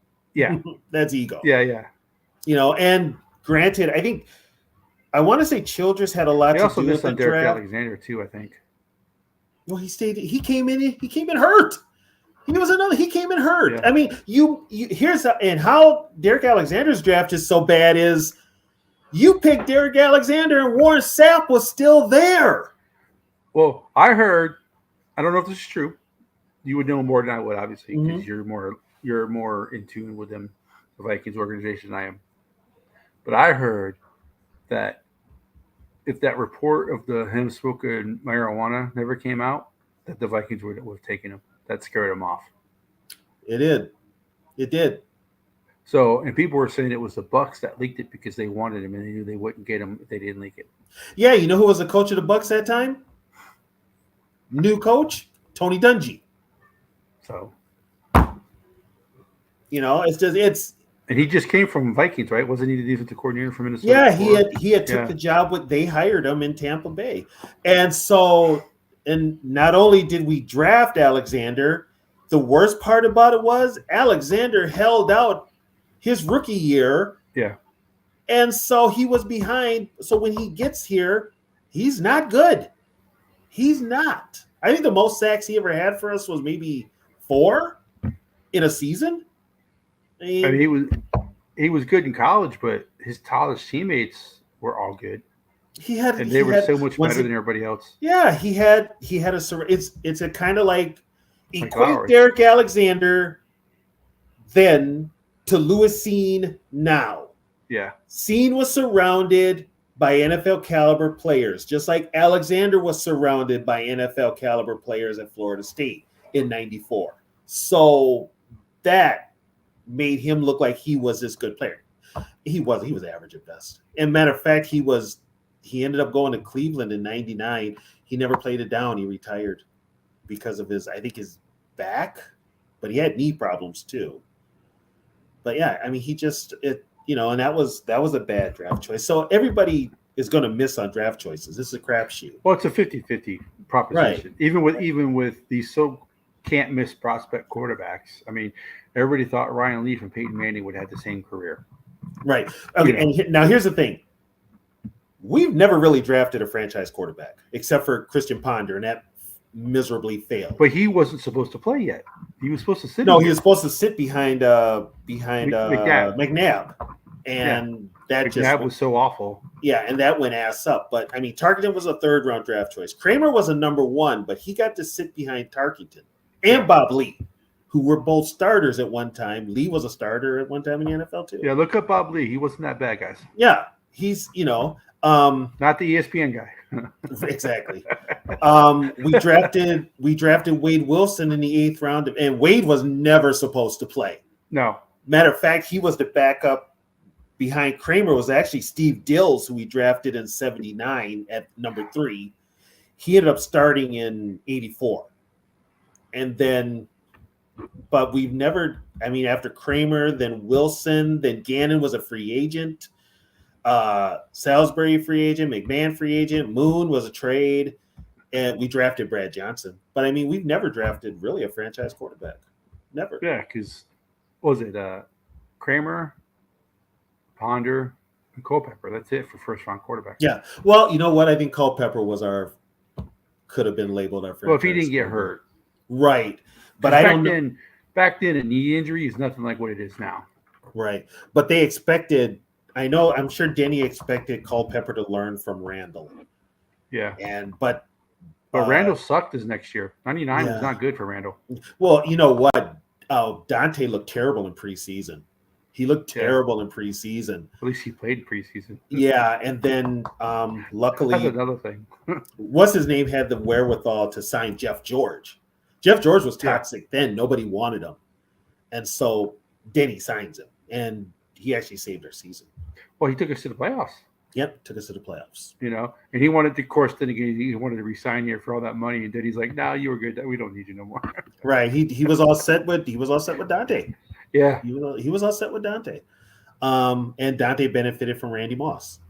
That's ego. Yeah. You know, and granted, I want to say Childress had a lot to do with the Derek Alexander too, I think. Well, he came in hurt. He came in hurt. Yeah. I mean, and how Derek Alexander's draft is so bad is you picked Derek Alexander and Warren Sapp was still there. Well, I heard, I don't know if this is true. You would know more than I would, obviously, because you're more in tune with them, the Vikings organization, than I am. But I heard that if that report of him smoking marijuana never came out, that the Vikings would have taken him. That scared him off. It did. So, and people were saying it was the Bucs that leaked it because they wanted him and they knew they wouldn't get him if they didn't leak it. Yeah, you know who was the coach of the Bucs that time? New coach, Tony Dungy. So, you know, and he just came from Vikings, right? Wasn't he the defensive coordinator from Minnesota? Yeah, he had took the job they hired him in Tampa Bay. And so, and not only did we draft Alexander, the worst part about it was Alexander held out his rookie year. Yeah. And so he was behind. So when he gets here, he's not good. He's not. I think the most sacks he ever had for us was maybe 4 in a season. I mean, he was good in college, but his college teammates were all good. They were so much better than everybody else. Yeah, he had it's a kind of like equate Derek Alexander then to Louis Cine now. Yeah. Cine was surrounded by NFL caliber players, just like Alexander was surrounded by NFL caliber players at Florida State in '94. So that made him look like he was this good player. He was average at best. And matter of fact, he ended up going to Cleveland in '99. He never played it down. He retired because of his back, but he had knee problems too. But yeah, I mean, and that was a bad draft choice. So everybody is going to miss on draft choices. This is a crapshoot. Well, it's a 50-50 proposition. Right. Even with these can't miss prospect quarterbacks. I mean, everybody thought Ryan Leaf and Peyton Manning would have the same career. Right. Okay. And now here's the thing. We've never really drafted a franchise quarterback except for Christian Ponder, and that miserably failed. But he wasn't supposed to play yet. He was supposed to sit. No, he was supposed to sit behind McNabb, and that McNabb was so awful. Yeah, and that went ass up. But I mean, Tarkenton was a 3rd-round draft choice. Kramer was a number 1, but he got to sit behind Tarkenton. and Bob Lee, who were both starters at one time. Lee was a starter at one time in the NFL too. Yeah, look up Bob Lee. He wasn't that bad, guys. Yeah, he's Not the ESPN guy. exactly. We drafted Wade Wilson in the 8th round, and Wade was never supposed to play. No. Matter of fact, he was the backup behind Kramer. Was actually Steve Dills, who we drafted in '79 at number 3. He ended up starting in '84, and then, but we've never. I mean, after Kramer, then Wilson, then Gannon was a free agent. Salisbury free agent, McMahon free agent, Moon was a trade, and we drafted Brad Johnson. But I mean, we've never drafted really a franchise quarterback. Never. Yeah, because what was it Kramer, Ponder, and Culpepper? That's it for first round quarterback. Yeah. Well, you know what? I think Culpepper could have been labeled our franchise. Well, if he didn't get hurt, right? But I don't know. Back then, a knee injury is nothing like what it is now. Right. But they expected. I'm sure Denny expected Culpepper to learn from Randall. Yeah. But Randall sucked this next year. 99 was not good for Randall. Well, you know what? Dante looked terrible in preseason. He looked terrible in preseason. At least he played preseason. Yeah, and then luckily, that's another thing. What's his name had the wherewithal to sign Jeff George. Jeff George was toxic then. Nobody wanted him. And so Denny signs him. And he actually saved our season. Well, he took us to the playoffs. Yep, took us to the playoffs. You know, and he wanted to, of course, then again, he wanted to resign here for all that money, and then he's like, "No, you were good. We don't need you no more." Right. He was all set with Dante. Yeah. He was all set with Dante. And Dante benefited from Randy Moss.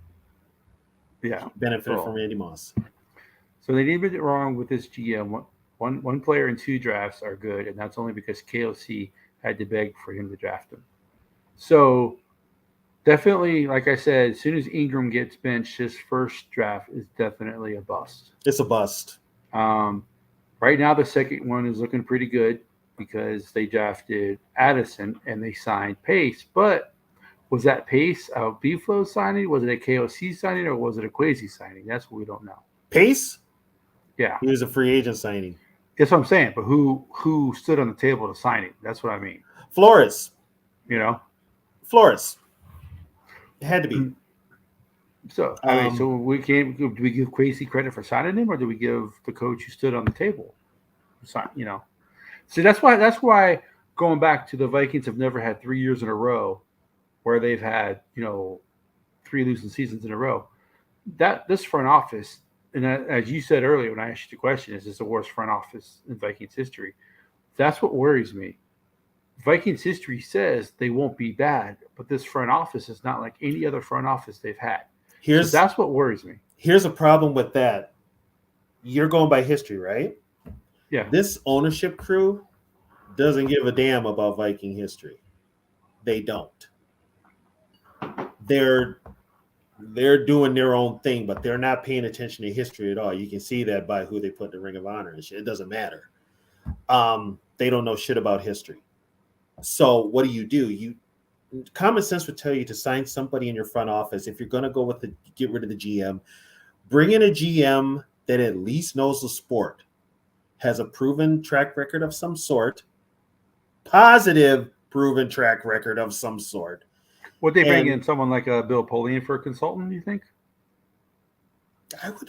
Yeah. Benefited from Randy Moss. So they didn't get it wrong with this GM. One player in 2 drafts are good, and that's only because KOC had to beg for him to draft him. So definitely, like I said, as soon as Ingram gets benched, his first draft is definitely a bust. It's a bust. Right now, the second one is looking pretty good because they drafted Addison and they signed Pace. But was that Pace a B-Flow signing? Was it a KOC signing, or was it a Quasi signing? That's what we don't know. Pace? Yeah. He was a free agent signing. That's what I'm saying. But who stood on the table to sign him? That's what I mean. Flores. You know? Flores. It had to be. So, so do we give Quasi credit for signing him, or do we give the coach who stood on the table? You know, see, that's why going back to the Vikings have never had 3 years in a row where they've had 3 losing seasons in a row. That this front office, and as you said earlier when I asked you the question, is this the worst front office in Vikings history? That's what worries me. Vikings history says they won't be bad, but this front office is not like any other front office they've had. So that's what worries me. Here's a problem with that. You're going by history, right? Yeah. This ownership crew doesn't give a damn about Viking history. They don't. They're doing their own thing, but they're not paying attention to history at all. You can see that by who they put in the Ring of Honor and shit. It doesn't matter. They don't know shit about history. So what do? Common sense would tell you to sign somebody in your front office. If you're going to go with get rid of the GM, bring in a GM that at least knows the sport, has a proven track record of some sort, positive proven track record of some sort. Would they bring in someone like Bill Polian for a consultant, do you think?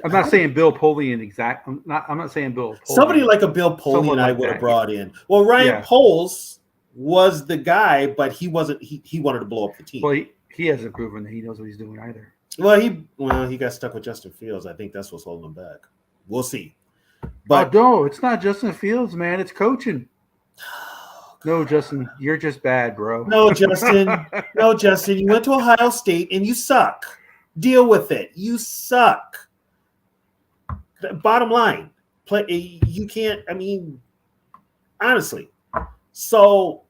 I'm not saying Bill Polian exact. I'm not saying Bill Polian. Somebody like a Bill Polian I would have brought in. Well, Ryan Poles was the guy, but he wasn't. He wanted to blow up the team. Well, he hasn't proven that he knows what he's doing either. Well, he got stuck with Justin Fields. I think that's what's holding him back. We'll see. But no, it's not Justin Fields, man. It's coaching. No, Justin, you're just bad, bro. No, Justin. You went to Ohio State and you suck. Deal with it. You suck. Bottom line, you can't. I mean, honestly. So,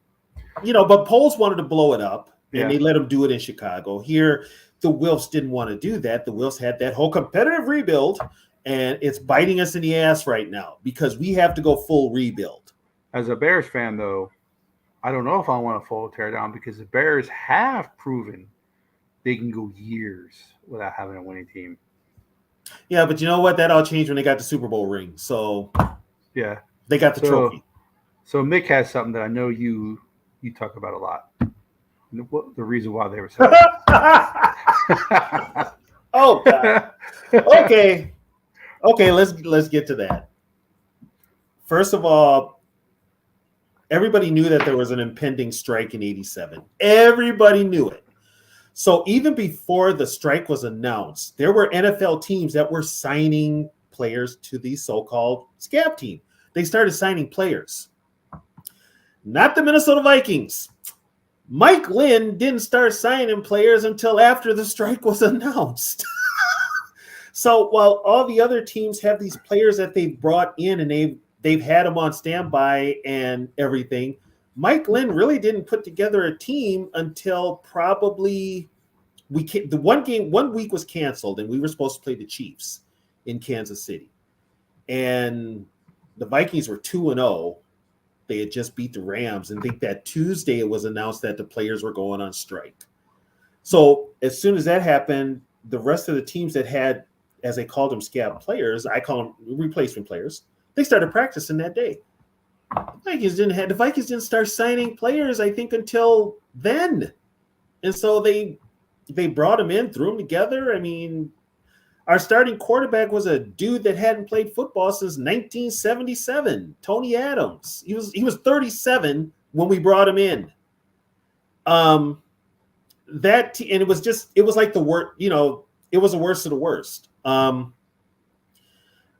but Poles wanted to blow it up, and they let him do it in Chicago. Here, the Wilfs didn't want to do that. The Wilfs had that whole competitive rebuild, and it's biting us in the ass right now because we have to go full rebuild. As a Bears fan, though, I don't know if I want to full tear down because the Bears have proven they can go years without having a winning team. Yeah, but you know what? That all changed when they got the Super Bowl ring. So, yeah, they got the trophy. So Mick has something that I know you talk about a lot. The reason why they were so Oh God. Okay. Okay, let's get to that. First of all, everybody knew that there was an impending strike in 87. Everybody knew it. So even before the strike was announced, there were NFL teams that were signing players to the so-called scab team. They started signing players. Not the Minnesota Vikings. Mike Lynn didn't start signing players until after the strike was announced. So while all the other teams have these players that they've brought in and they've had them on standby and everything, Mike Lynn really didn't put together a team until probably the 1 week was canceled and we were supposed to play the Chiefs in Kansas City. And the Vikings were 2-0. They had just beat the Rams, and I think that Tuesday it was announced that the players were going on strike. So as soon as that happened, the rest of the teams that had, as they called them, scab players, I call them replacement players, they started practicing that day. The Vikings didn't start signing players, I think, until then. And so they brought them in, threw them together. I mean, our starting quarterback was a dude that hadn't played football since 1977, Tony Adams. He was 37 when we brought him in. And it was like the worst, it was the worst of the worst.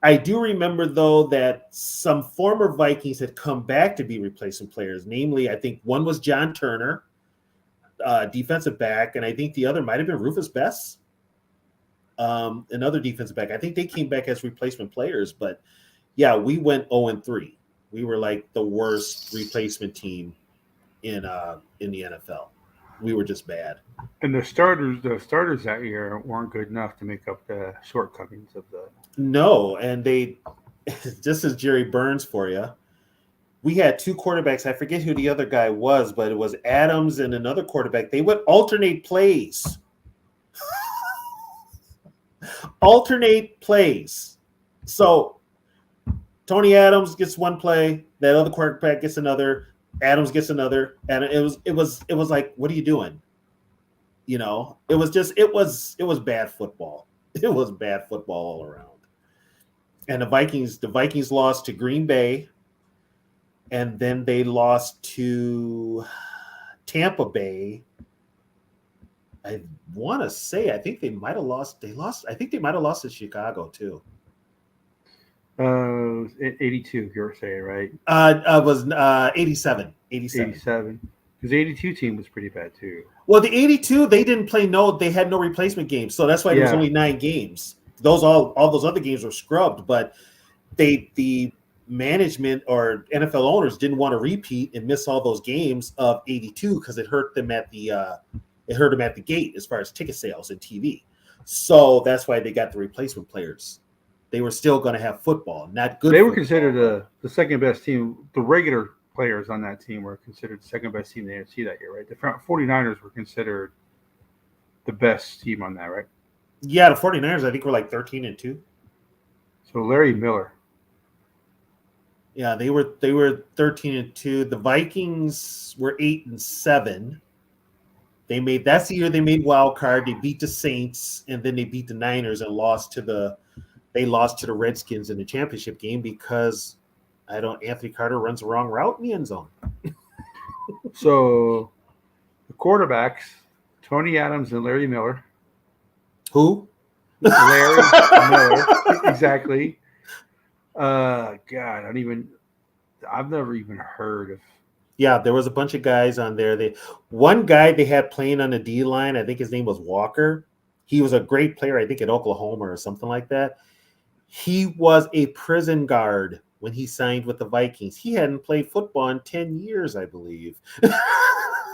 I do remember, though, that some former Vikings had come back to be replacement players. Namely, I think one was John Turner, defensive back, and I think the other might have been Rufus Bess, another defensive back. I think they came back as replacement players. But, yeah, we went 0-3. We were like the worst replacement team in the NFL. We were just bad. And the starters that year weren't good enough to make up the shortcomings of the. No, and this is Jerry Burns for you. We had two quarterbacks. I forget who the other guy was, but it was Adams and another quarterback. They would alternate plays. Alternate plays. So Tony Adams gets one play, that other quarterback gets another, Adams gets another, and it was like, what are you doing? It was bad football. It was bad football all around. And the Vikings lost to Green Bay, and then they lost to Tampa Bay. I want to say I think they might have lost. I think they might have lost to Chicago too. 82, you're saying, right? It was 87. 87. Because the 82 team was pretty bad too. Well, the 82, they didn't play they had no replacement games. So that's why there was only 9 games. All those other games were scrubbed, but the management or NFL owners didn't want to repeat and miss all those games of 82 because it hurt them at the gate as far as ticket sales and TV. So that's why they got the replacement players. They were still going to have football, not good. They were considered the second best team. The regular players on that team were considered the second best team in the NFC that year, right? The 49ers were considered the best team on that, right? Yeah, the 49ers, I think, were like 13-2. So Larry Miller. Yeah, they were 13-2. The Vikings were 8-7. That's the year they made wild card. They beat the Saints, and then they beat the Niners and lost to the Redskins in the championship game because Anthony Carter runs the wrong route in the end zone. So the quarterbacks, Tony Adams and Larry Miller. Who? Larry Miller, exactly. God, I've never even heard of. Yeah, there was a bunch of guys on there. One guy they had playing on the D line, I think his name was Walker. He was a great player, I think, at Oklahoma or something like that. He was a prison guard when he signed with the Vikings. He hadn't played football in 10 years, I believe.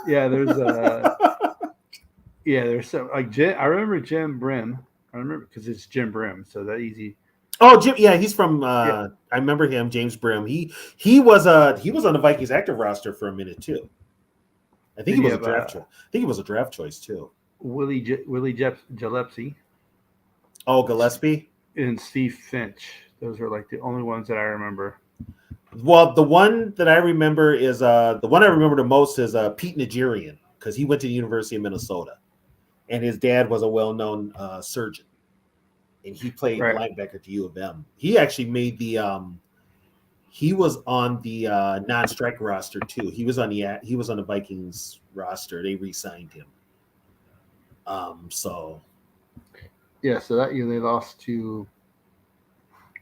Yeah, there's some like I remember Jim Brim. I remember because it's Jim Brim, so that easy. Oh, Jim, yeah, he's from. I remember him, James Brim. He was on the Vikings active roster for a minute too. I think he was a draft choice. I think he was a draft choice too. Willie Gillespie. Oh, Gillespie and Steve Finch. Those are like the only ones that I remember. Well, the one that I remember is the one I remember the most is Pete Nigerian, because he went to the University of Minnesota, and his dad was a well-known surgeon, and he played Right. linebacker at the U of M. He actually made the he was on the non-strike roster too. He was on the Vikings roster. They re-signed him. So Yeah. So that year they lost to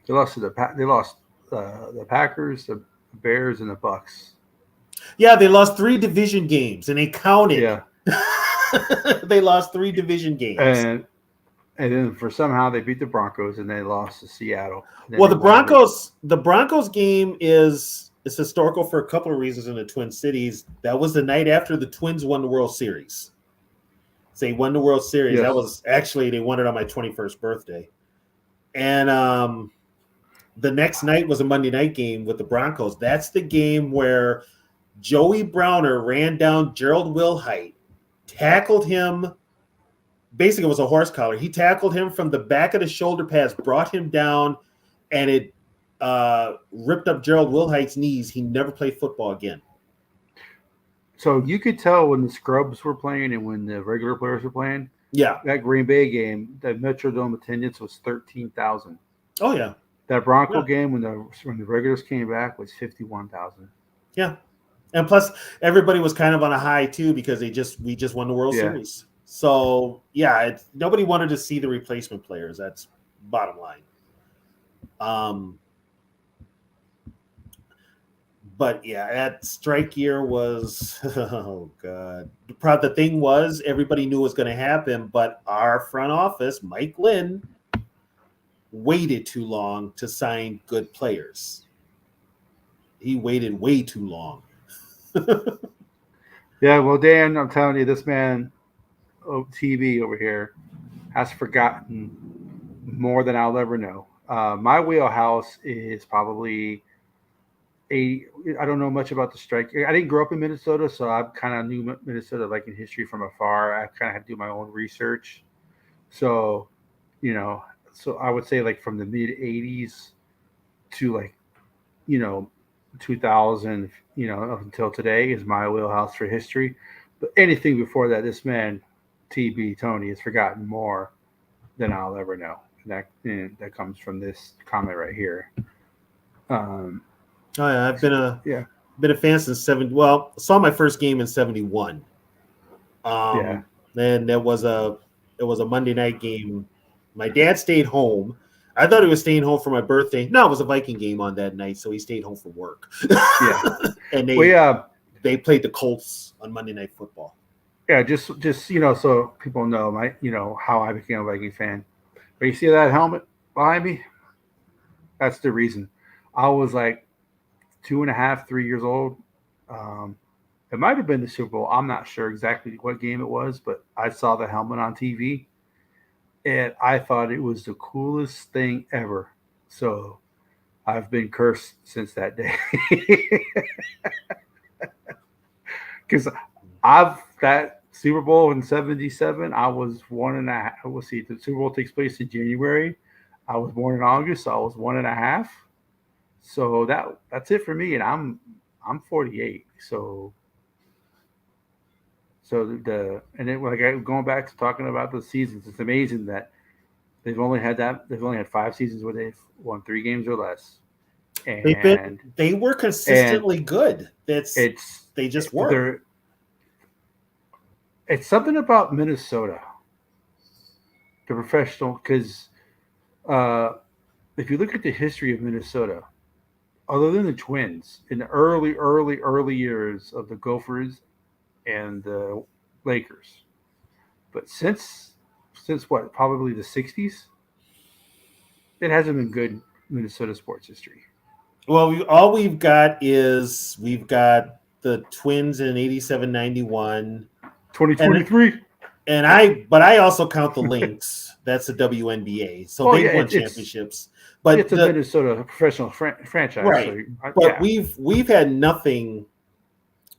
the Packers, the Bears, and the Bucks. yeah, they lost 3 division games, and they counted. Yeah. They lost 3 division games. And then for somehow they beat the Broncos and they lost to Seattle. Well, the Broncos game is historical for a couple of reasons in the Twin Cities. That was the night after the Twins won the World Series. So they won the World Series. Yes. That was actually, they won it on my 21st birthday. And the next night was a Monday night game with the Broncos. That's the game where Joey Browner ran down Gerald Wilhite, tackled him. Basically, it was a horse collar. He tackled him from the back of the shoulder pads, brought him down, and it ripped up Gerald Wilhite's knees. He never played football again. So you could tell when the scrubs were playing and when the regular players were playing. Yeah. That Green Bay game, the Metrodome attendance was 13,000. Oh yeah. That Bronco game when the regulars came back was 51,000. Yeah. And plus, everybody was kind of on a high too because we just won the World Series. So yeah, nobody wanted to see the replacement players. That's bottom line. But yeah, that strike year was oh god. The thing was, everybody knew it was going to happen, but our front office, Mike Lynn, waited too long to sign good players. He waited way too long. Yeah, well, Dan, I'm telling you, this man, TV over here, has forgotten more than I'll ever know. My wheelhouse is probably I don't know much about the strike. I didn't grow up in Minnesota, so I kind of knew Minnesota Viking history from afar. I kind of had to do my own research. So, so I would say like from the mid '80s to like, 2000, up until today is my wheelhouse for history. But anything before that, this man, Tony, has forgotten more than I'll ever know. And that comes from this comment right here. Oh yeah, I've been a fan since 70. Well, saw my first game in 71. And it was a Monday night game. My dad stayed home. I thought he was staying home for my birthday. No, it was a Viking game on that night, so he stayed home for work. Yeah. And they played the Colts on Monday Night Football. Yeah, just so people know how I became a Viking fan. But you see that helmet behind me? That's the reason. I was like 2.5, 3 years old. It might have been the Super Bowl. I'm not sure exactly what game it was, but I saw the helmet on TV, and I thought it was the coolest thing ever. So I've been cursed since that day. Because that Super Bowl in '77, I was 1.5. We'll see. The Super Bowl takes place in January. I was born in August, so I was 1.5. So that's it for me, and I'm 48. So going back to talking about the seasons, it's amazing that they've only had 5 seasons where they've won 3 games or less. And they were consistently good. They just weren't. It's something about Minnesota, the professional, because if you look at the history of Minnesota, other than the Twins, in the early years of the Gophers and the Lakers, but since what, probably the '60s, it hasn't been good Minnesota sports history. Well, we've got the Twins in 87, 91. 2023. And I also count the Lynx. That's the WNBA. So they've won championships. But it's a Minnesota professional franchise. Right. So, but we've had nothing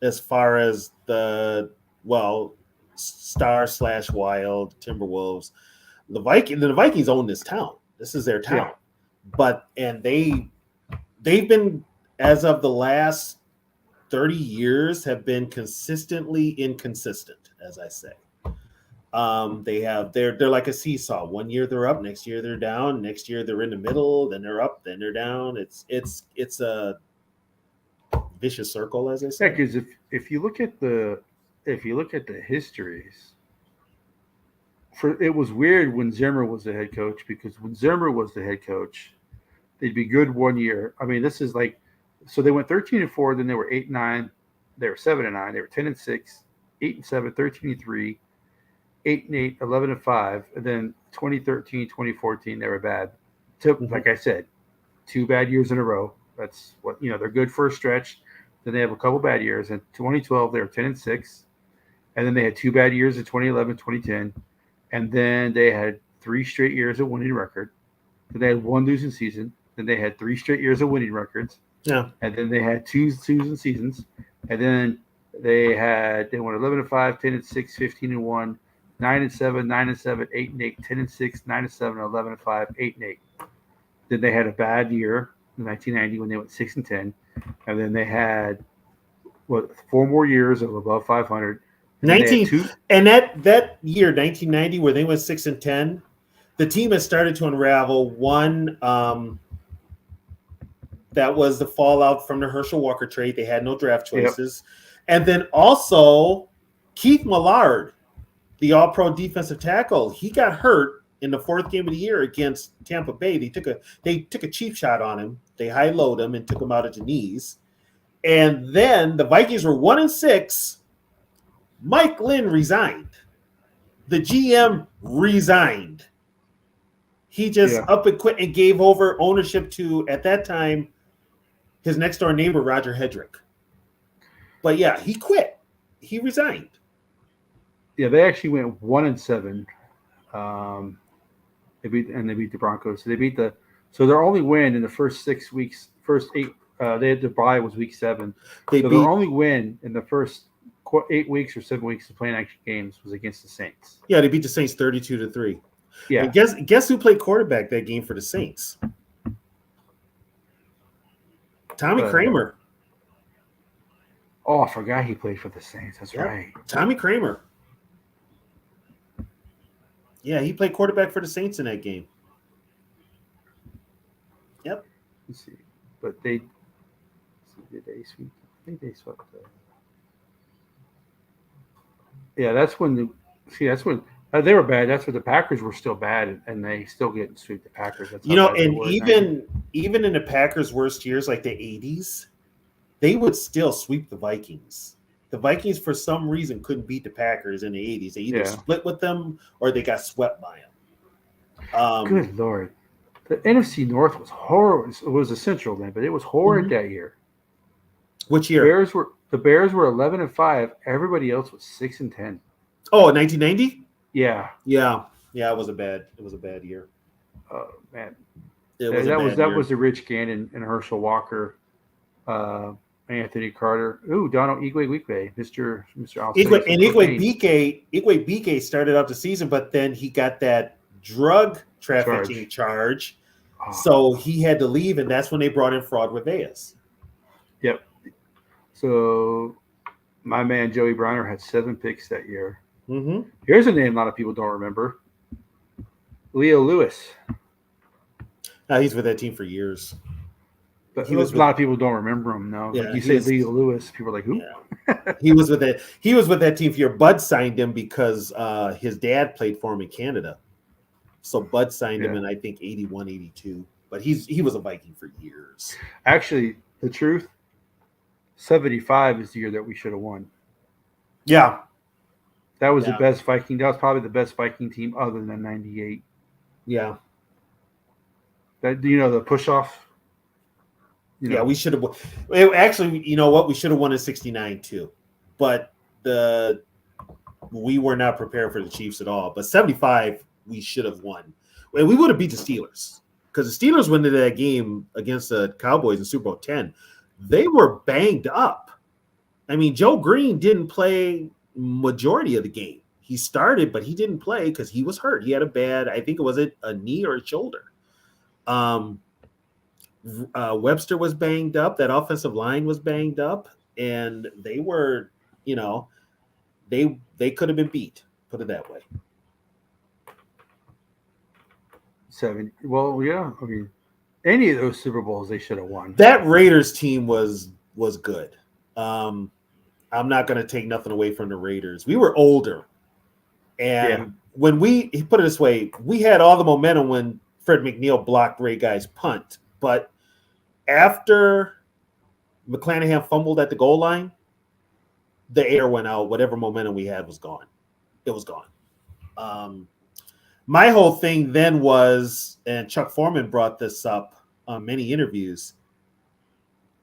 as far as the Star/Wild Timberwolves. The Vikings own this town. This is their town. Yeah. They've been as of the last 30 years, have been consistently inconsistent, as I say. They're like a seesaw. One year they're up, next year they're down, next year they're in the middle, then they're up, then they're down. It's a vicious circle, as I Yeah, say. because if you look at the histories, it was weird when Zimmer was the head coach, because when Zimmer was the head coach, they'd be good one year. I mean, this is like, so they went 13-4, then they were 8-9, they were 7-9, they were 10-6, 8-7, 13-3, 8-8, 11-5, and then 2013, 2014 they were bad. Like I said, 2 bad years in a row. That's what they're good for a stretch. Then they have a couple bad years. In 2012 they were 10-6, and then they had 2 bad years in 2011, 2010, and then they had 3 straight years of winning record. Then they had 1 losing season. Then they had 3 straight years of winning records. Yeah. And then they had 2 losing seasons. And then they went 11-5, 10-6, 15-1, 9-7, 9-7, 8-8, 10-6, 9-7, 11-5, 8-8. Then they had a bad year in 1990 when they went 6-10, and then they had 4 more years of above 500. And that year, 1990, where they went 6-10, the team has started to unravel. One, that was the fallout from the Herschel Walker trade. They had no draft choices. Yep. And then also Keith Millard, the all-pro defensive tackle, he got hurt in the 4th game of the year against Tampa Bay. They took a cheap shot on him. They high-lowed him and took him out at the knees. And then the Vikings were 1-6. Mike Lynn resigned. The GM resigned. He just up and quit and gave over ownership to, at that time, his next door neighbor, Roger Hedrick. But yeah, he quit. He resigned. Yeah, they actually went 1-7. They beat the Broncos. So their only win in the first 6 weeks, first 8. They had to bye was week 7. Their only win in the first 8 weeks or 7 weeks of playing actual games was against the Saints. Yeah, they beat the Saints 32-3. Yeah. And guess who played quarterback that game for the Saints? Tommy Kramer. Oh, I forgot he played for the Saints. That's right. Tommy Kramer. Yeah, he played quarterback for the Saints in that game. Yep. Let's see. But did they sweep? I think they swept. Yeah, that's when they were bad. That's when the Packers were still bad, and they still get sweep the Packers. That's and even in the Packers' worst years, like the 80s, they would still sweep the Vikings. The Vikings, for some reason, couldn't beat the Packers in the 80s. They either split with them or they got swept by them. Good Lord. The NFC North was horrible. It was a Central then, but it was horrid that year. Which year? The Bears were 11-5. Everybody else was 6-10. Oh, 1990? Yeah. Yeah. It was a bad year. Oh man. That was the Rich Gannon and Herschel Walker, Anthony Carter. Ooh, Donald Igwe, Mr. Igwe Bike started out the season, but then he got that drug trafficking charge. Oh. So he had to leave, and that's when they brought in Fraud Reveas. Yep. So my man Joey Browner had 7 picks that year. Mm-hmm. Here's a name a lot of people don't remember. Leo Lewis. He's with that team for years. But a lot of people don't remember him now. Yeah, like you say Leo Lewis, people are like, who? Yeah. He was with that team for years. Bud signed him because his dad played for him in Canada. So Bud signed him in, I think, 81, 82. But he was a Viking for years. Actually, the truth, 75 is the year that we should have won. Yeah. That was the best Viking. That was probably the best Viking team other than 98. Yeah. That the push off. Yeah, we should have. Actually, you know what? We should have won in 69 too, but we were not prepared for the Chiefs at all. But 75, we should have won. And we would have beat the Steelers because the Steelers went into that game against the Cowboys in Super Bowl 10. They were banged up. I mean, Joe Green didn't play majority of the game. He started, but he didn't play because he was hurt. He had I think it was a knee or a shoulder. Webster was banged up. That offensive line was banged up, and they were, they could have been beat. Put it that way. 7. Well, yeah. I mean, any of those Super Bowls they should have won. That Raiders team was good. I'm not going to take nothing away from the Raiders. We were older, and when we put it this way, we had all the momentum when Fred McNeil blocked Ray Guy's punt, but after McClanahan fumbled at the goal line, the air went out. Whatever momentum we had was gone. It was gone. My whole thing then was, and Chuck Foreman brought this up on many interviews,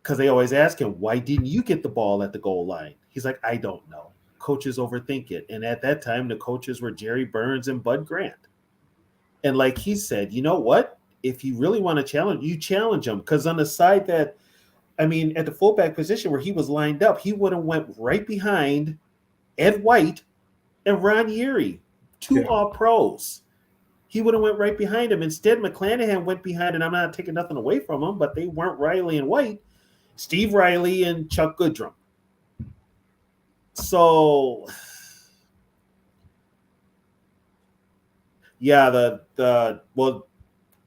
because they always ask him, why didn't you get the ball at the goal line? He's like, I don't know. Coaches overthink it. And at that time, the coaches were Jerry Burns and Bud Grant. And like he said, you know what? If you really want to challenge, you challenge them. Because on the side that, at the fullback position where he was lined up, he would have went right behind Ed White and Ron Yeary, two All-Pros. He would have went right behind him. Instead, McClanahan went behind, and I'm not taking nothing away from him, but they weren't Riley and White. Steve Riley and Chuck Goodrum. So, yeah,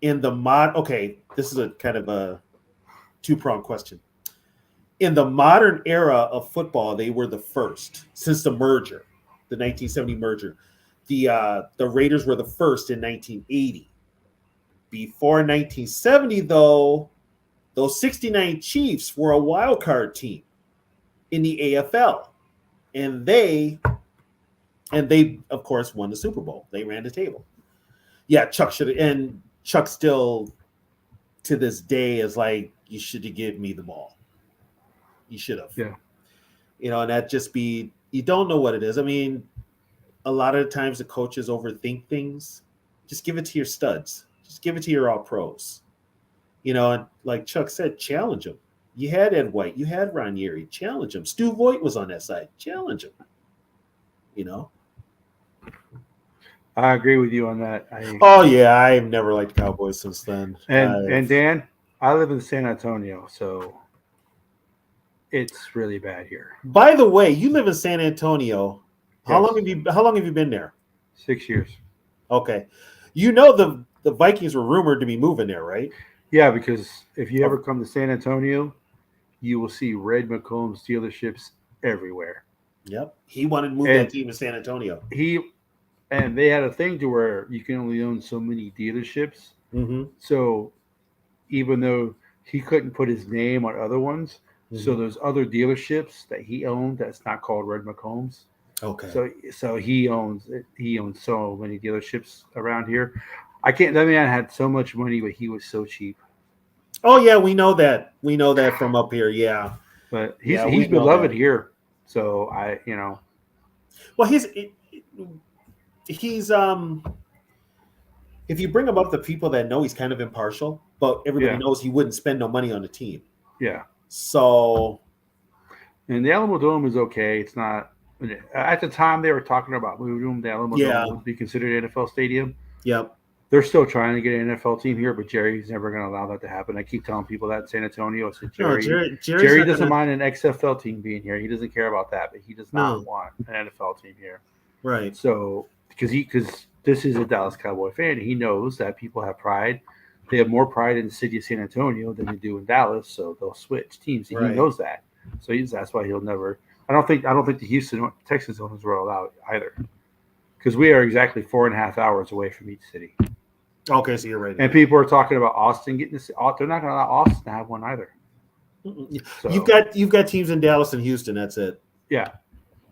okay, this is a kind of a two-pronged question. In the modern era of football, they were the first since the merger, the 1970 merger. The Raiders were the first in 1980. Before 1970, though, those 69 Chiefs were a wild card team in the AFL. And they of course won the Super Bowl. They ran the table. Yeah, Chuck should have, and Chuck still to this day is like, you should have given me the ball. You should have. Yeah. And that just be, you don't know what it is. I mean, a lot of the times the coaches overthink things. Just give it to your studs. Just give it to your All-Pros. And like Chuck said, challenge them. You had Ed White. You had Ron Yeary. Challenge him. Stu Voigt was on that side. Challenge him. I agree with you on that. Oh, yeah. I've never liked Cowboys since then. And Dan, I live in San Antonio, so it's really bad here. By the way, you live in San Antonio. Yes. How long have you been there? 6 years. Okay. The Vikings were rumored to be moving there, right? Yeah, because if you ever come to San Antonio, you will see Red McCombs dealerships everywhere. Yep. He wanted to move that team to San Antonio. And they had a thing to where you can only own so many dealerships. Mm-hmm. So even though he couldn't put his name on other ones, so there's other dealerships that he owned that's not called Red McCombs. Okay. So he owns so many dealerships around here. That man had so much money, but he was so cheap. Oh yeah, we know that. We know that from up here. Yeah, but he's beloved here. So Well, he's if you bring him up the people that know, he's kind of impartial, but everybody knows he wouldn't spend no money on the team. Yeah. So. And the Alamo Dome is okay. It's not. At the time they were talking about moving the Alamo Dome would be considered an NFL stadium. Yep. They're still trying to get an NFL team here, but Jerry's never going to allow that to happen. I keep telling people that in San Antonio. I said, Jerry doesn't mind an XFL team being here. He doesn't care about that, but he does not want an NFL team here. Right. So because this is a Dallas Cowboy fan, he knows that people have pride. They have more pride in the city of San Antonio than they do in Dallas, so they'll switch teams. He knows that. So that's why he'll never. I don't think the Houston Texans owners will allow it either, because we are exactly 4.5 hours away from each city. Okay, so you're right. And people are talking about Austin getting this. They're not going to allow Austin to have one either. So, you've got teams in Dallas and Houston. That's it. Yeah,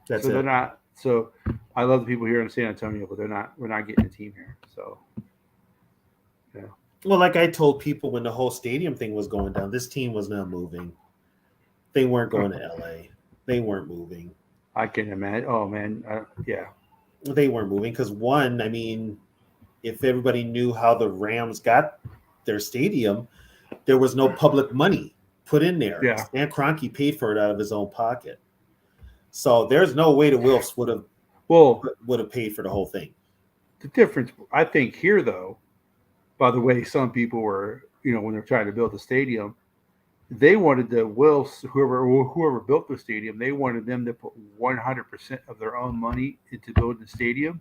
that's so it. They're not. So I love the people here in San Antonio, but they're not. We're not getting a team here. So yeah. Well, like I told people when the whole stadium thing was going down, this team was not moving. They weren't going to LA. They weren't moving. I can imagine. Oh man, yeah. They weren't moving because if everybody knew how the Rams got their stadium, there was no public money put in there. Yeah. Stan Kroenke paid for it out of his own pocket. So there's no way the Wilfs would have paid for the whole thing. The difference, I think, here though, By the way, some people were, when they're trying to build a stadium, they wanted the Wills, whoever built the stadium, they wanted them to put 100% of their own money into building the stadium,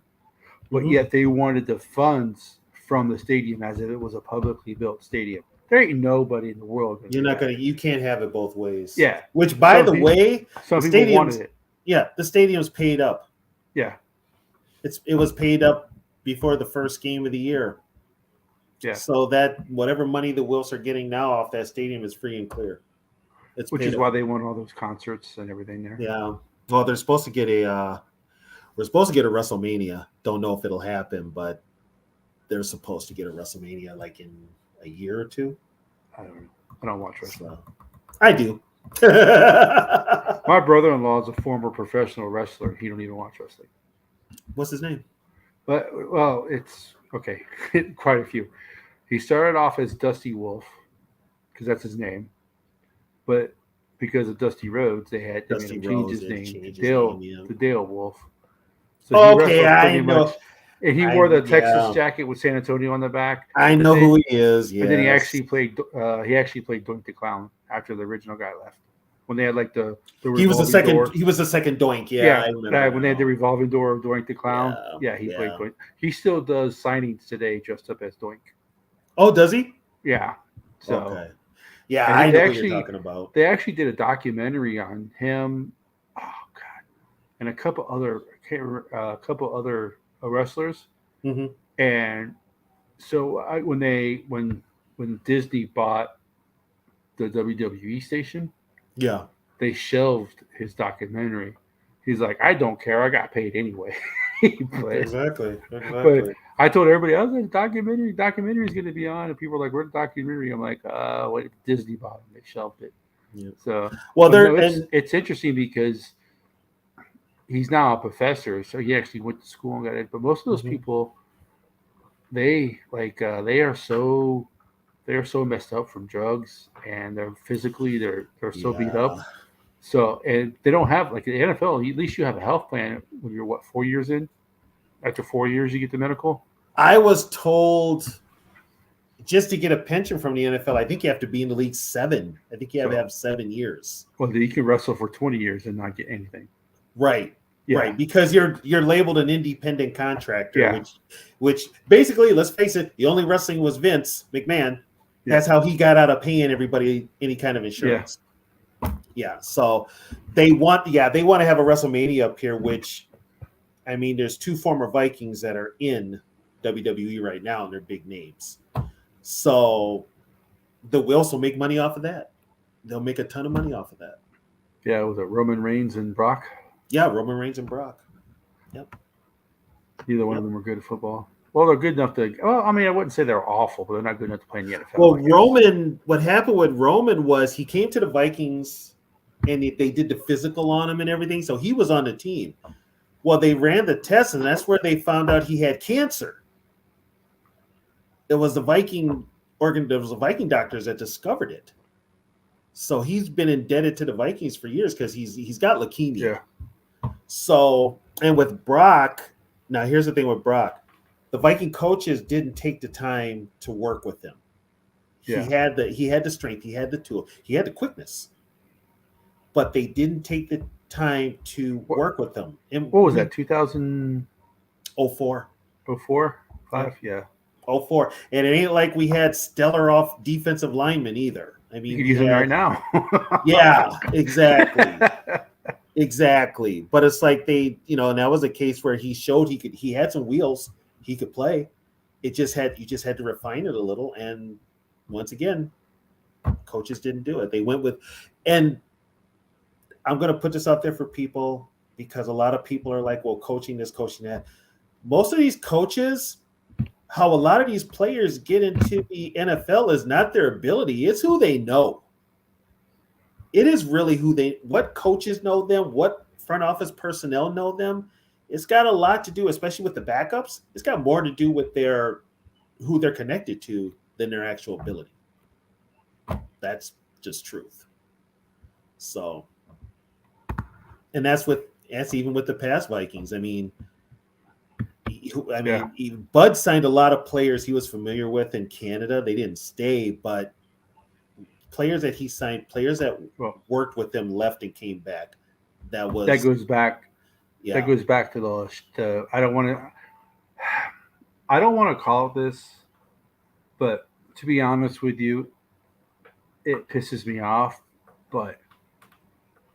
but Mhm. yet they wanted the funds from the stadium as if it was a publicly built stadium. There ain't nobody in the world gonna You're do not that. gonna. You can't have it both ways. Yeah, Which, by some the people, way, the some people stadiums. wanted it. Yeah, the stadium's paid up. Yeah, It was paid up before the first game of the year. yeah, So that whatever money the Wills are getting now off that stadium is free and clear. It's which paid is up. why they want all those concerts and everything there. Yeah. Well, they're supposed to get a. We're supposed to get a WrestleMania. Don't know if it'll happen, but they're supposed to get a WrestleMania like in a year or two. I don't know. I don't watch wrestling. So I do. My brother-in-law is a former professional wrestler. He don't even watch wrestling. What's his name? But well, it's okay. Quite a few. He started off as Dusty Wolf because that's his name, but because of Dusty Rhodes, they made Dusty him change Rhodes. his They had to name change to his Dale name. Yeah. to Dale Wolf. So he Okay, wrestled I pretty much, know. and he wore the Texas Yeah, jacket with San Antonio on the back. I But know then, who he is. but then he Yes. actually played. He actually played Doink the Clown after the original guy left. When they had like the He was the revolving second. door. He was the second Doink. Yeah, Yeah, I remember. when they had the now. revolving door of Doink the Clown. Yeah, Yeah, he played yeah. Doink. He still does signings today dressed up as Doink. Oh, does he? Yeah. So Okay. Yeah, and I know they who actually you're talking about. they actually did a documentary on him. Oh God, and a couple other wrestlers. Hmm. And so when Disney bought the WWE station, Yeah. they shelved his documentary. He's like, I don't care. I got paid anyway. but Exactly. but I told everybody, I was like, documentary is going to be on, and people were like, "Where's the documentary?" I'm like, what Disney bought them? They shelved it. Yeah. So, Well, but there no, and it's interesting because he's now a professor, so he actually went to school and got it. But most of those Mhm. people, they are so messed up from drugs, and they're so beat yeah. up. So, and they don't have like the NFL. At least you have a health plan when you're 4 years in. After 4 years, you get the medical. I was told just to get a pension from the NFL, I think you have to be in the league 7. I think you have to So- have 7 years. Well, you can wrestle for 20 years and not get anything. Right. Yeah. Right. Because you're labeled an independent contractor, Yeah. which basically, let's face it, the only wrestling was Vince McMahon. Yeah. That's how he got out of paying everybody any kind of insurance. Yeah. So they want to have a WrestleMania up here, which I mean, there's 2 former Vikings that are in WWE right now, and they're big names. So the Wills will make money off of that. They'll make a ton of money off of that. Yeah, was it Roman Reigns and Brock? Yeah, Roman Reigns and Brock. Neither one of them were good at football. Well, they're good enough to. Well, I mean, I wouldn't say they're awful, but they're not good enough to play in the NFL. Well, I guess. Roman, what happened with Roman was he came to the Vikings and they did the physical on him and everything. So he was on the team. Well, they ran the test, and that's where they found out he had cancer. It was the Viking doctors that discovered it. So he's been indebted to the Vikings for years because he's got leukemia. Yeah. So, and with Brock, now here's the thing with Brock. The Viking coaches didn't take the time to work with him. Yeah. He had the strength, he had the tool, he had the quickness, but they didn't take the time to work with them. And What was that? 2004, 04. 5? Yeah. 04. And it ain't like we had stellar off defensive linemen either. I mean, You could use them right now. Yeah, exactly. Exactly. But it's like and that was a case where he showed he had some wheels, he could play. You just had to refine it a little. And once again, coaches didn't do it. They went with, and I'm going to put this out there for people because a lot of people are like, well, coaching this, coaching that. Most of these coaches, how a lot of these players get into the NFL is not their ability, it's who they know. It is really what coaches know them, what front office personnel know them. It's got a lot to do, especially with the backups. It's got more to do with who they're connected to than their actual ability. That's just truth. So, and that's even with the past Vikings. I mean, I mean, Bud signed a lot of players he was familiar with in Canada. They didn't stay, but players that he signed, players that worked with him left and came back. That goes back. Yeah. That goes back to the. I don't want to call it this, but to be honest with you, it pisses me off. But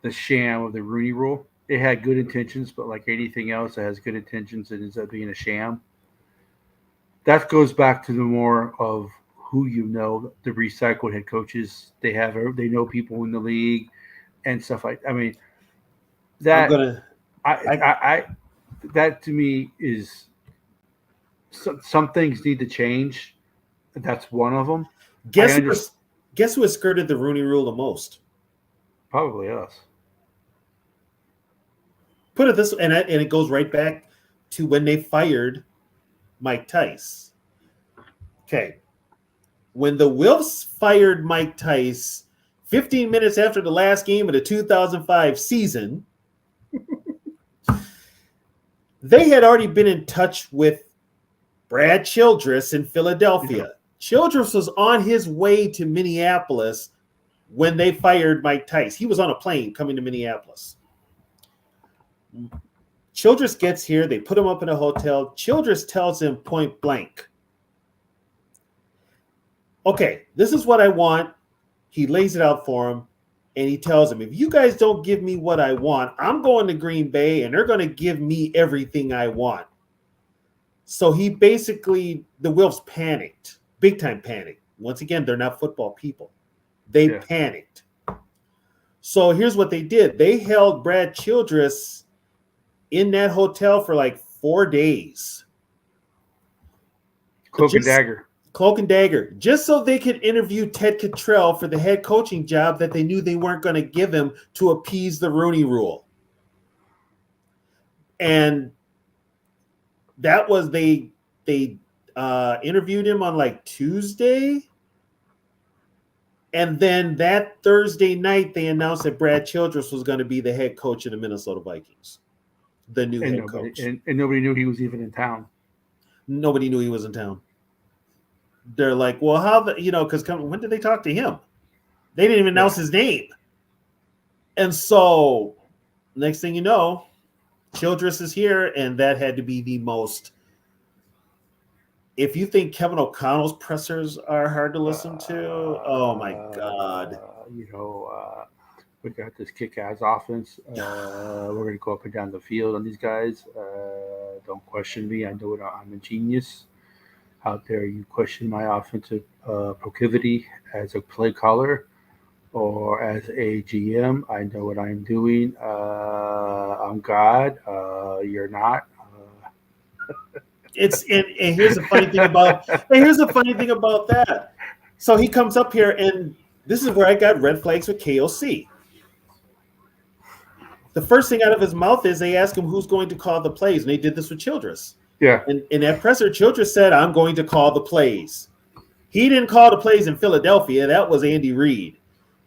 the sham of the Rooney Rule, it had good intentions, but like anything else that has good intentions, it ends up being a sham. That goes back to the more of who you know, the recycled head coaches. They know people in the league and stuff like. I mean, that that to me is some things need to change. That's one of them. Guess who has skirted the Rooney Rule the most? Probably us. Put it this way, and it goes right back to when they fired Mike Tice. Okay. When the Wilfs fired Mike Tice 15 minutes after the last game of the 2005 season, they had already been in touch with Brad Childress in Philadelphia. Yeah. Childress was on his way to Minneapolis when they fired Mike Tice. He was on a plane coming to Minneapolis. Childress gets here. They put him up in a hotel. Childress tells him point blank, okay, this is what I want. He lays it out for him, and he tells him, if you guys don't give me what I want, I'm going to Green Bay, and they're going to give me everything I want. So he basically, the Wilfs panicked, big time panicked. Once again, they're not football people. They panicked. So here's what they did. They held Brad Childress in that hotel for like 4 days. Cloak and dagger, just so they could interview Ted Cottrell for the head coaching job that they knew they weren't going to give him to appease the Rooney Rule. And that was they interviewed him on like Tuesday. And then that Thursday night, they announced that Brad Childress was going to be the head coach of the Minnesota Vikings, the new head coach. And nobody knew he was even in town. Nobody knew he was in town. They're like, well, because when did they talk to him? They didn't even announce his name. And so next thing you know, Childress is here, and that had to be the most. If you think Kevin O'Connell's pressers are hard to listen to, oh my God. We got this kick-ass offense. We're going to go up and down the field on these guys. Don't question me. I know I'm a genius. Out there, you question my offensive proclivity as a play caller or as a GM. I know what I'm doing. I'm God. You're not. And here's the funny thing about that. So he comes up here, and this is where I got red flags with KOC. The first thing out of his mouth is they ask him who's going to call the plays, and they did this with Childress. Yeah. And in that presser, Childress said, I'm going to call the plays. He didn't call the plays in Philadelphia. That was Andy Reid.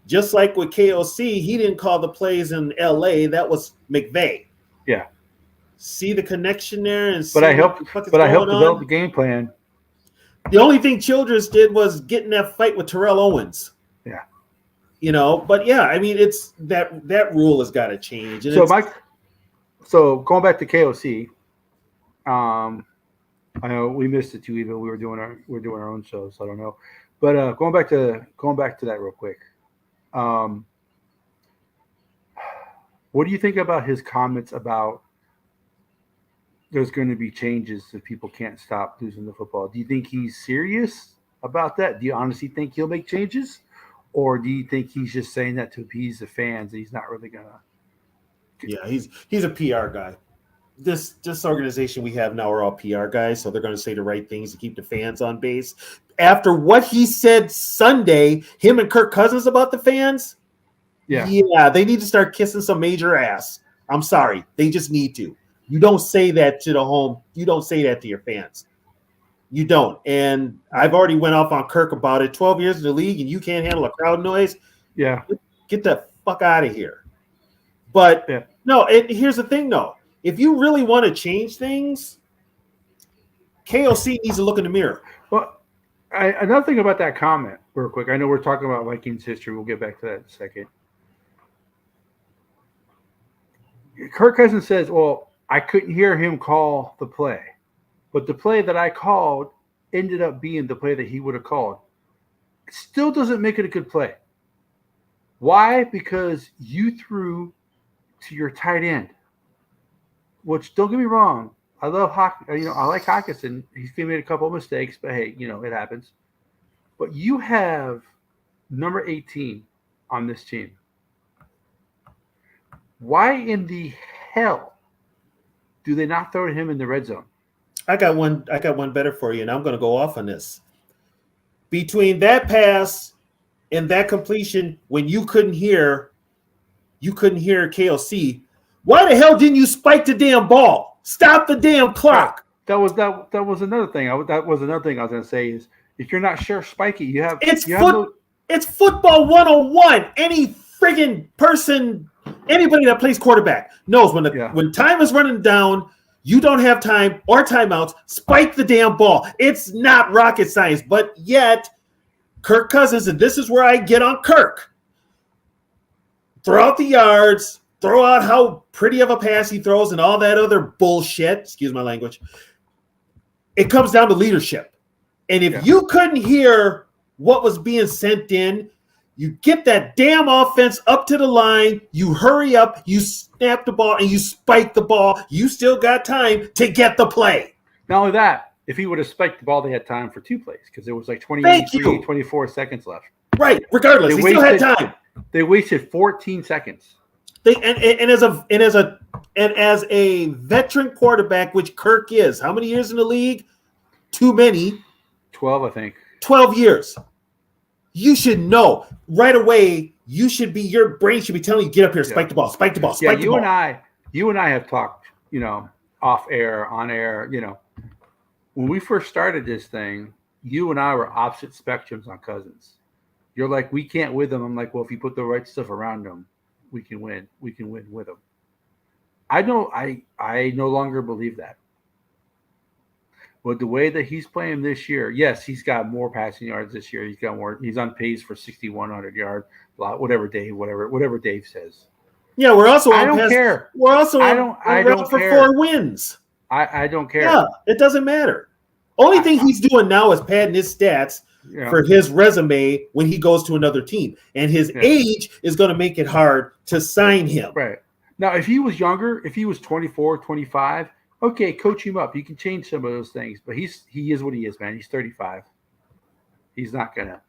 Just like with KOC, he didn't call the plays in LA. That was McVay. Yeah. See the connection there? I helped develop the game plan. The only thing Childress did was get in that fight with Terrell Owens. Yeah. But yeah, I mean, it's that rule has got to change. And so going back to KOC, I know we missed it too. Even we're doing our own show, so I don't know. But going back to that real quick, what do you think about his comments about there's going to be changes if people can't stop losing the football? Do you think he's serious about that? Do you honestly think he'll make changes, or do you think he's just saying that to appease the fans and he's not really gonna? Yeah, he's a PR guy. This organization we have now are all PR guys, so they're going to say the right things to keep the fans on base. After what he said Sunday, him and Kirk Cousins about the fans, yeah, they need to start kissing some major ass. I'm sorry, they just need to. You don't say that to the home. You don't say that to your fans. You don't. And I've already went off on Kirk about it. 12 years in the league, and you can't handle a crowd noise. Yeah, get the fuck out of here. But no, here's the thing, though. If you really want to change things, KOC needs to look in the mirror. Well, another thing about that comment, real quick. I know we're talking about Vikings history. We'll get back to that in a second. Kirk Cousins says, well, I couldn't hear him call the play. But the play that I called ended up being the play that he would have called. It still doesn't make it a good play. Why? Because you threw to your tight end. Which, don't get me wrong, I love I like Hawkinson. He's made a couple of mistakes, but hey, it happens. But you have number 18 on this team. Why in the hell do they not throw to him in the red zone? I got one better for you, and I'm going to go off on this. Between that pass and that completion, when you couldn't hear KOC, why the hell didn't you spike the damn ball? Stop the damn clock. That was another thing. That was another thing I was going to say is if you're not sure, spike it. It's football 101. Any friggin' person, anybody that plays quarterback knows when time is running down, you don't have time or timeouts, spike the damn ball. It's not rocket science, but yet Kirk Cousins, and this is where I get on Kirk, throw out the yards, throw out how pretty of a pass he throws and all that other bullshit, excuse my language. It comes down to leadership. And if you couldn't hear what was being sent in, you get that damn offense up to the line, you hurry up, you snap the ball, and you spike the ball. You still got time to get the play. Not only that, if he would have spiked the ball, they had time for 2 plays because there was like 24 seconds left. Right. Regardless, they still had time. They wasted 14 seconds. As a veteran quarterback, which Kirk is, how many years in the league? Too many. 12, I think. 12 years. You should know right away. Your brain should be telling you, get up here, spike the ball, spike the ball, spike the ball. You and I have talked, off air, on air, when we first started this thing, you and I were opposite spectrums on Cousins. You're like, we can't with him. I'm like, well, if you put the right stuff around him, we can win. We can win with him. I no longer believe that. But the way that he's playing this year, yes, he's got more passing yards this year. He's on pace for 6,100 yards, whatever Dave says. Yeah, we're also on I don't pace. care. We're also I don't for care. 4 wins. I don't care. Yeah, it doesn't matter. Only thing he's doing now is padding his stats for his resume when he goes to another team. And his age is going to make it hard to sign him. Right. Now, if he was younger, if he was 24, 25, okay, coach him up. You can change some of those things. But he is what he is, man. He's 35. He's not gonna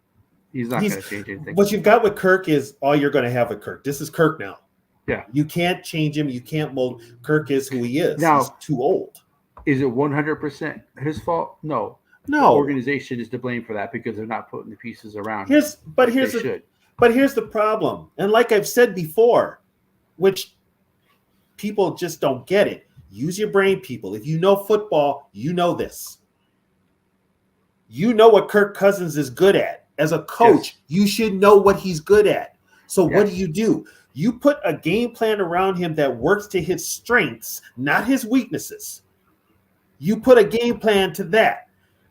change anything. What you've got with Kirk is all you're going to have with Kirk. This is Kirk now. Yeah. You can't change him. You can't mold. Kirk is who he is. Now, he's too old. Is it 100% his fault? No. No. The organization is to blame for that because they're not putting the pieces around. Here's the problem. And like I've said before, which people just don't get it. Use your brain, people. If you know football, you know this. You know what Kirk Cousins is good at. As a coach, you should know what he's good at. So what do? You put a game plan around him that works to his strengths, not his weaknesses. You put a game plan to that.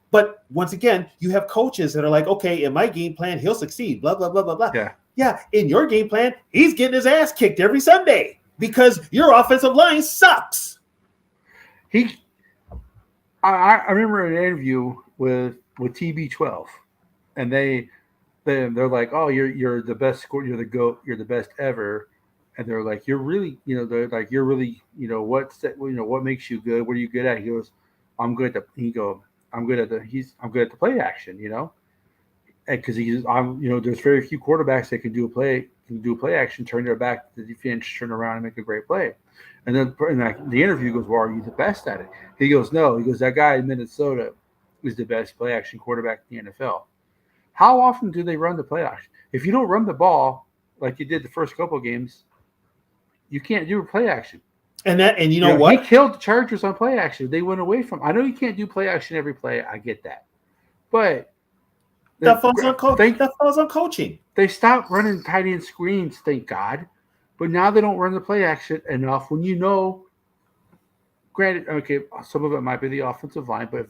But once again, you have coaches that are like, okay, in my game plan, he'll succeed, blah, blah, blah, blah, blah. Yeah, in your game plan, he's getting his ass kicked every Sunday because your offensive line sucks. I remember an interview with TB12, and they're like, oh, you're the best score, you're the GOAT, you're the best ever. And they're like, you're really, you're really, what makes you good? What are you good at? He goes, I'm good at the play action, because there's very few quarterbacks that can do a play action, turn their back to the defense, turn around and make a great play. And then the interview goes, well, are you the best at it? He goes, no. He goes, that guy in Minnesota is the best play action quarterback in the NFL. How often do they run the play action? If you don't run the ball like you did the first couple of games, you can't do a play action. And you know what? He killed the Chargers on play action. They went away from. I know you can't do play action every play. I get that, but that falls on coaching. They stopped running tight end screens, thank God. But now they don't run the play action enough. When granted, okay, some of it might be the offensive line, but if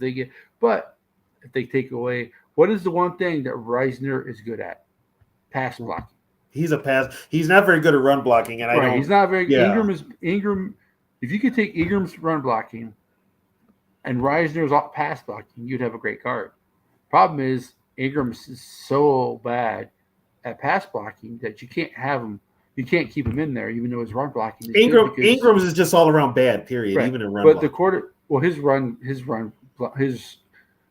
they take away, what is the one thing that Reisner is good at? Pass blocking. He's a pass. He's not very good at run blocking, and I Right, don't. he's not very. Yeah. Ingram. If you could take Ingram's run blocking and Reisner's pass blocking, you'd have a great card. Problem is Ingram's is so bad at pass blocking that you can't have him. You can't keep him in there, even though his run blocking is good because, Ingram's is just all around bad. Period. right. Even in run. But blocking. the quarter, well,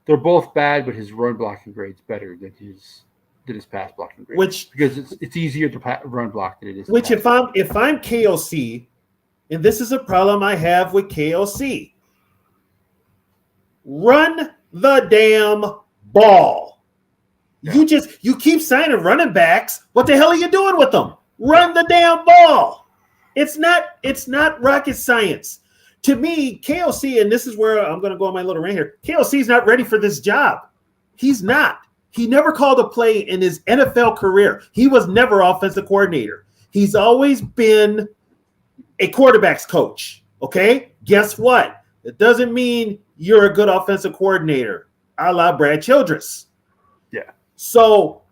they're both bad, but his run blocking grade's better than his pass blocking grade. Because it's easier to run block than it is. Which if I'm KOC, and this is a problem I have with KOC, run the damn ball. Yeah. You keep signing running backs. What the hell are you doing with them? Run the damn ball. It's not rocket science. To me, KOC, and this is where I'm going to go on my little rant here, KOC is not ready for this job. He's not. He never called a play in his NFL career. He was never offensive coordinator. He's always been a quarterback's coach, okay? Guess what? It doesn't mean you're a good offensive coordinator, a la Brad Childress. Yeah. So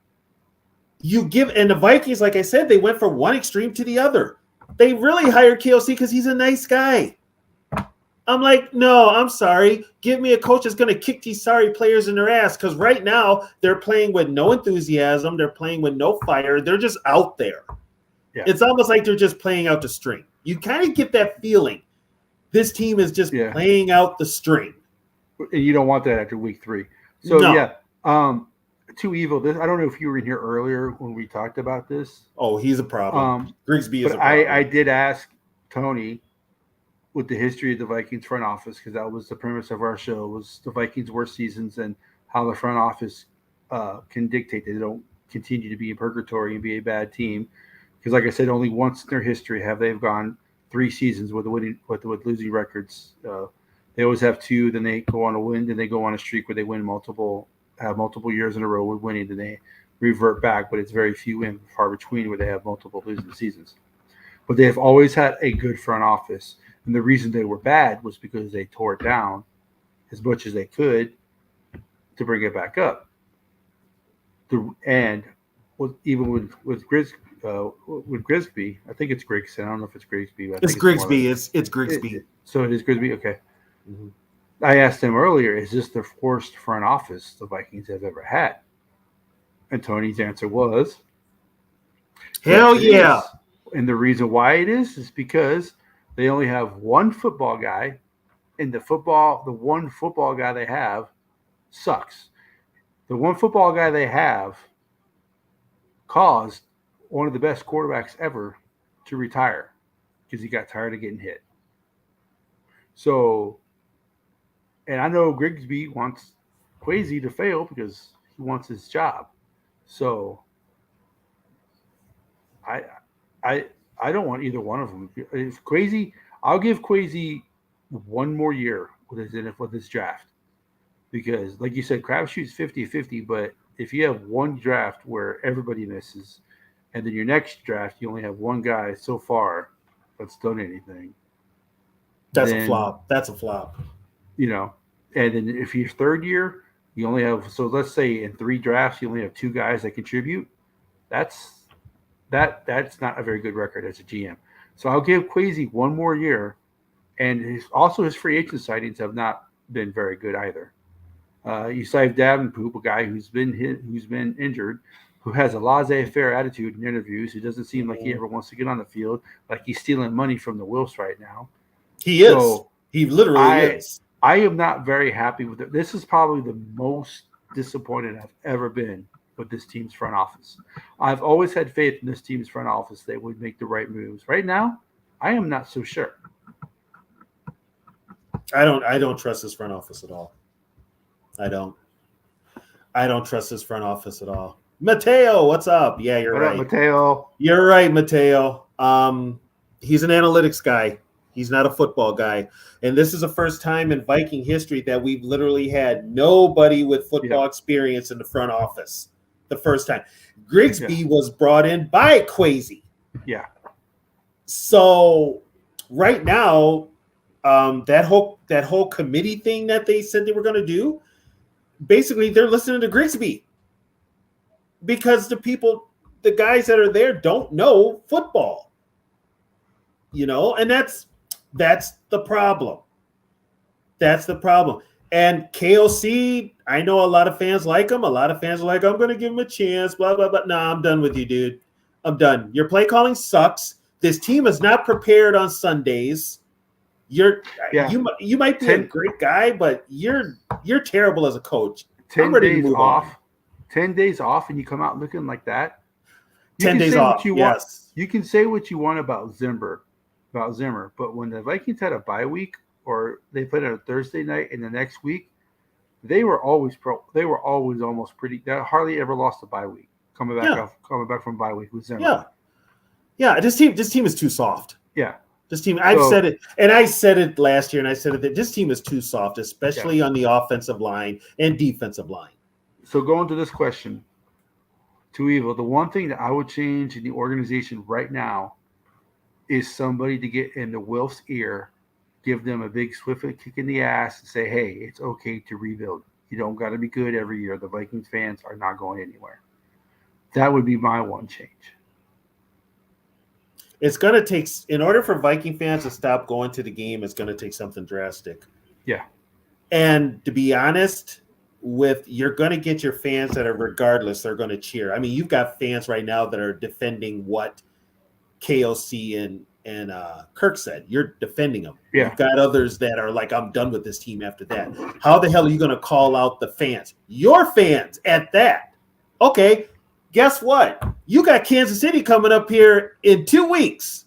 and the Vikings, like I said, they went from one extreme to the other. They really hired KOC because he's a nice guy. I'm like, no, I'm sorry. Give me a coach that's going to kick these sorry players in their ass because right now they're playing with no enthusiasm. They're playing with no fire. They're just out there. Yeah. It's almost like they're just playing out the string. You kind of get that feeling. This team is just playing out the string. And you don't want that after week 3. So, Too Evil. I don't know if you were in here earlier when we talked about this. Oh, he's a problem. Grigsby is a problem. I did ask Tony with the history of the Vikings front office, because that was the premise of our show, was the Vikings' worst seasons and how the front office can dictate that they don't continue to be in purgatory and be a bad team. Because, like I said, only once in their history have they gone 3 seasons with losing records. They always have 2, then they go on a win, then they go on a streak where they win multiple years in a row with winning, then they revert back. But it's very few and far between where they have multiple losing seasons. But they have always had a good front office. And the reason they were bad was because they tore it down as much as they could to bring it back up. Even with Grigsby, I think it's Grigson. I don't know if it's Grigsby. It's Grigsby. It's Grigsby. So it is Grigsby. Okay. Mm-hmm. I asked him earlier, is this the worst front office the Vikings have ever had? And Tony's answer was, hell yeah. And the reason why it is because they only have one football guy, and the one football guy they have sucks. The one football guy they have caused one of the best quarterbacks ever to retire because he got tired of getting hit. So, and I know Grigsby wants Kwesi to fail because he wants his job. So, I don't want either one of them. If Kwesi, I'll give Kwesi one more year with his draft. Because, like you said, crapshoot's 50-50, but if you have one draft where everybody misses, and then your next draft you only have one guy so far that's done anything. That's a flop. That's a flop. You know, and then if your third year, you only have, so let's say in 3 drafts you only have 2 guys that contribute. That's not a very good record as a GM. So I'll give Kwesi one more year, and his free agent sightings have not been very good either. You signed Davenport, a guy who's been injured, who has a laissez-faire attitude in interviews, who doesn't seem like he ever wants to get on the field, like he's stealing money from the Wilfs right now. He is. He literally is. I am not very happy with it. This is probably the most disappointed I've ever been with this team's front office. I've always had faith in this team's front office. They would make the right moves. Right now, I am not so sure. I don't trust this front office at all. I don't trust this front office at all. Mateo, what's up? Yeah, you're right. Mateo. You're right, Mateo. He's an analytics guy. He's not a football guy. And this is the first time in Viking history that we've literally had nobody with football experience in the front office. The first time. Grigsby was brought in by Kwesi. Yeah. So right now, that whole committee thing that they said they were going to do, basically they're listening to Grigsby because the guys that are there don't know football, and that's the problem. That's the problem. And KOC, I know a lot of fans like him. A lot of fans are like, I'm going to give him a chance, blah, blah, blah. Nah, I'm done with you, dude. I'm done. Your play calling sucks. This team is not prepared on Sundays. You might be a great guy, but you're terrible as a coach. 10 days off. 10 days off, and you come out looking like that. 10 days off. Yes. You can say what you want about Zimmer, but when the Vikings had a bye week or they played on a Thursday night and the next week, they were always almost pretty. They hardly ever lost a bye week coming back from bye week with Zimmer. Yeah. This team is too soft. Yeah. This team, I've said it, and I said it last year, and I said it that this team is too soft, especially on the offensive line and defensive line. So going to this question, too evil. The one thing that I would change in the organization right now is somebody to get in the Wilf's ear, give them a big swift kick in the ass, and say, "Hey, it's okay to rebuild. You don't got to be good every year. The Vikings fans are not going anywhere." That would be my one change. It's going to take, in order for Viking fans to stop going to the game, it's going to take something drastic. Yeah. And to be honest, you're going to get your fans that are regardless, they're going to cheer. I mean, you've got fans right now that are defending what KOC and Kirk said. You're defending them. Yeah. You've got others that are like, I'm done with this team after that. How the hell are you going to call out the fans? Your fans at that. Okay. Guess what? You got Kansas City coming up here in 2 weeks,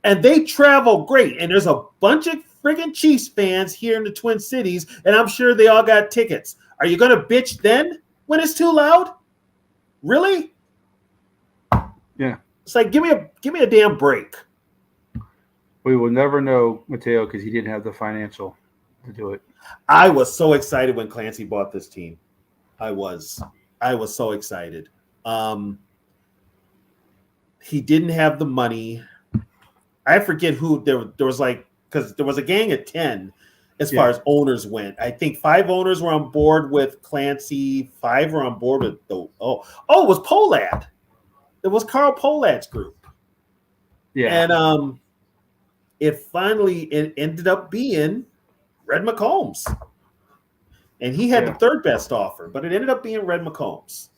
and they travel great. And there's a bunch of friggin' Chiefs fans here in the Twin Cities, and I'm sure they all got tickets. Are you going to bitch then when it's too loud? Really? Yeah. It's like, give me a damn break. We will never know, Mateo, because he didn't have the financial to do it. I was so excited when Clancy bought this team. I was so excited. He didn't have the money. I forget who there was, like, because there was a gang of 10 as far as owners went. I think 5 owners were on board with Clancy. 5 were on board with it was Polad. It was Carl Polad's group. Yeah. And it ended up being Red McCombs. And he had the third best offer, but it ended up being Red McCombs.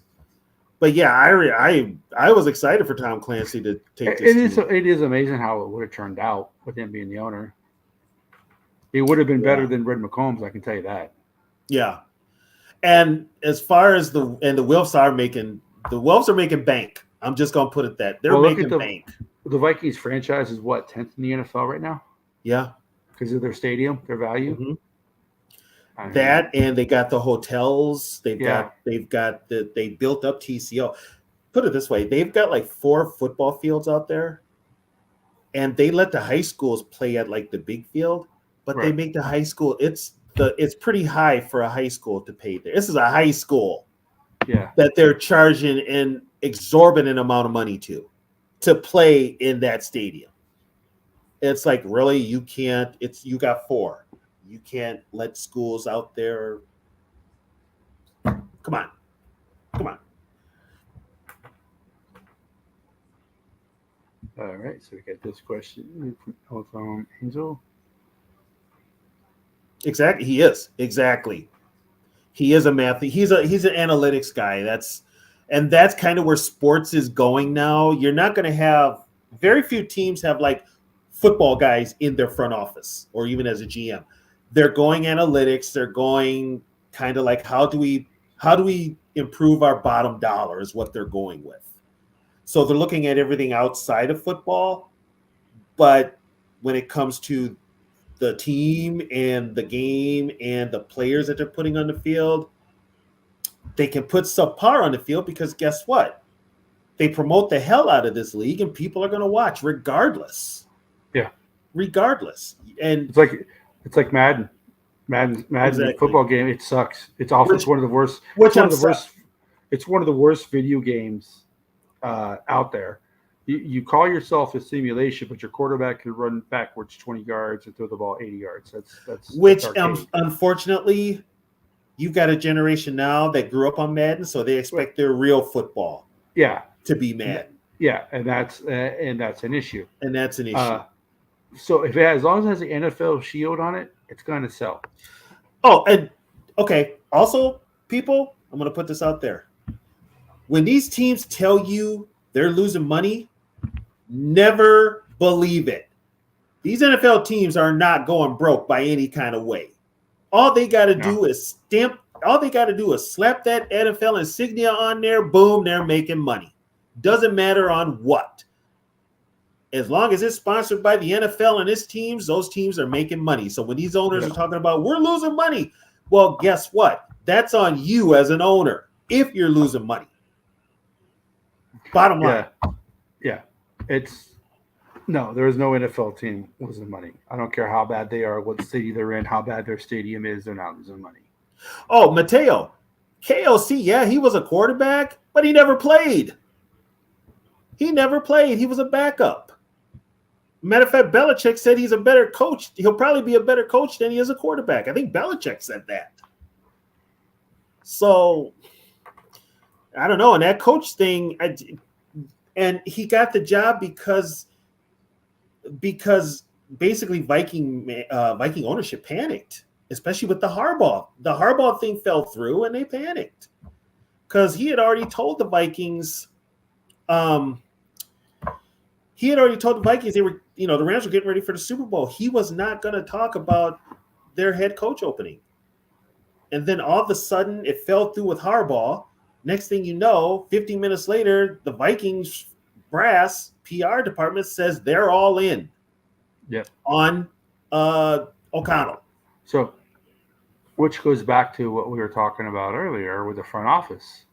But yeah, I was excited for Tom Clancy to take this. It is amazing how it would have turned out with him being the owner. It would have been better than Red McCombs, I can tell you that. Yeah. And as far as the Wilfs are making bank. I'm just gonna put it that. They're making bank. The Vikings franchise is what, 10th in the NFL right now? Yeah. Because of their stadium, their value. Mm-hmm. That, and they got the hotels. They built up TCO. Put it this way, they've got like 4 football fields out there, and they let the high schools play at like the big field, but they make the high school. It's pretty high for a high school to pay there. This is a high school, that they're charging an exorbitant amount of money to play in that stadium. It's like, really, you can't. You got 4. You can't let schools out there. Come on. All right, so we got this question from Angel. Exactly, he is. Exactly, he is a math. He's an analytics guy. That's kind of where sports is going now. You're not going to have, very few teams have like football guys in their front office or even as a GM. They're going analytics. They're going kind of like, how do we improve our bottom dollar is what they're going with. So they're looking at everything outside of football, but when it comes to the team and the game and the players that they're putting on the field, they can put subpar on the field because guess what? They promote the hell out of this league and people are going to watch regardless. Yeah. Regardless. And it's like Madden. Exactly. Football game, it sucks. It's awful. It's one of the worst. It's one of the worst video games out there. You call yourself a simulation, but your quarterback can run backwards 20 yards and throw the ball 80 yards. That's Which, archaic. unfortunately, you've got a generation now that grew up on Madden, so they Well, expect their real football yeah, to be Madden, yeah, and that's an issue. and that's an issue. Uh, so if it has, as long as it has the NFL shield on it, it's going to sell. Oh, and okay. Also, people, I'm going to put this out there. When these teams tell you they're losing money, never believe it. These NFL teams are not going broke by any kind of way. All they got to do is stamp. All they got to do is slap that NFL insignia on there. Boom, they're making money. Doesn't matter on what. As long as it's sponsored by the NFL and its teams, those teams are making money. So when these owners are talking about we're losing money, well, guess what? That's on you as an owner if you're losing money. Bottom line. Yeah. It's no, there is no NFL team losing money. I don't care how bad they are, what city they're in, how bad their stadium is, they're not losing money. Oh, Mateo. KOC, yeah, he was a quarterback, but he never played. He never played. He was a backup. Matter of fact, Belichick said he's a better coach. He'll probably be a better coach than he is a quarterback. I think Belichick said that. So, I don't know. And that coach thing, and he got the job because basically Viking ownership panicked, especially with the Harbaugh. The Harbaugh thing fell through, and they panicked because he had already told the Vikings. He had already told the Vikings they were, the Rams were getting ready for the Super Bowl. He was not going to talk about their head coach opening. And then all of a sudden, it fell through with Harbaugh. Next thing you know, 15 minutes later, the Vikings brass PR department says they're all in on O'Connell. So, which goes back to what we were talking about earlier with the front office.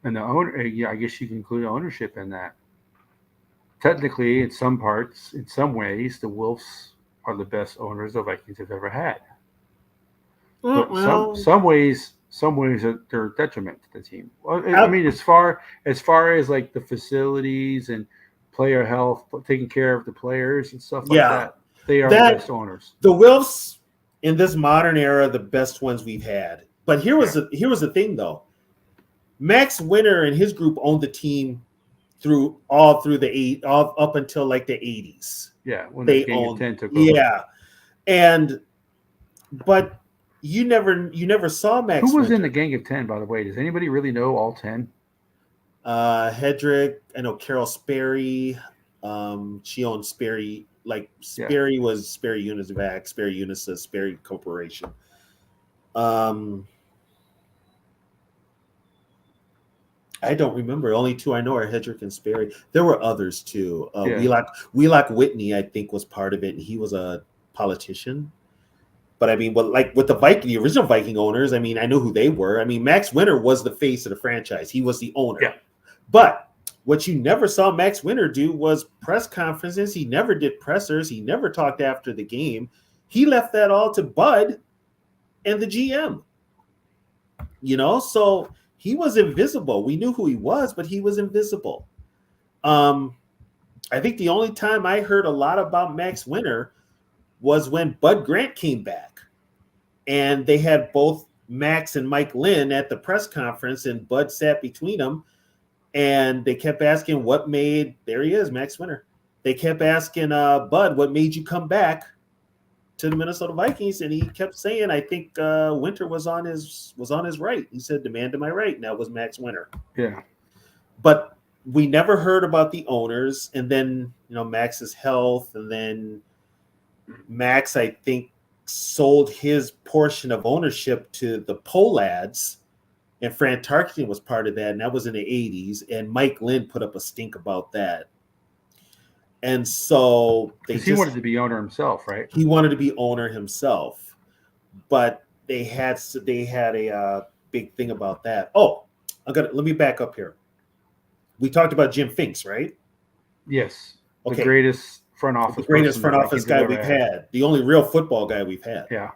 And the owner, I guess you can include ownership in that. Technically, in some parts, in some ways, the Wolves are the best owners the Vikings have ever had. But some ways they're a detriment to the team. Well, I mean, as far as like the facilities and player health, taking care of the players and stuff like that, they are the best owners. The Wolves in this modern era are the best ones we've had. But here was the thing though. Max Winter and his group owned the team up until like the 80s. Yeah, when they owned 10 took over. Yeah. But you never saw Max. Who was Winter. in the Gang of 10, by the way? Does anybody really know all 10? Hedrick, I know Carol Sperry. She owned Sperry. Like Sperry was Sperry Univac, Sperry Unisys, Sperry Corporation. I don't remember. Only two I know are Hedrick and Sperry. There were others too. Wheelock Whitney, I think, was part of it, and he was a politician. But I mean, with the original Viking owners, I mean, I know who they were. I mean, Max Winter was the face of the franchise. He was the owner. Yeah. But what you never saw Max Winter do was press conferences. He never did pressers. He never talked after the game. He left that all to Bud and the GM. So he was invisible. We knew who he was, but he was invisible. I think the only time I heard a lot about Max Winter was when Bud Grant came back. And they had both Max and Mike Lynn at the press conference, and Bud sat between them. And they kept asking there he is, Max Winter. They kept asking Bud, what made you come back to the Minnesota Vikings? And he kept saying, I think Winter was on his right. He said, demand to my right. And that was Max Winter. Yeah. But we never heard about the owners. And then, Max's health. And then Max, I think, sold his portion of ownership to the Polads. And Fran Tarkenton was part of that, and that was in the 80s. And Mike Lynn put up a stink about that. And so he wanted to be owner himself, right? He wanted to be owner himself, but they had a big thing about that. Oh, let me back up here. We talked about Jim Finks, right? Yes. Okay. The greatest front office guy we've had. The only real football guy we've had. Yeah.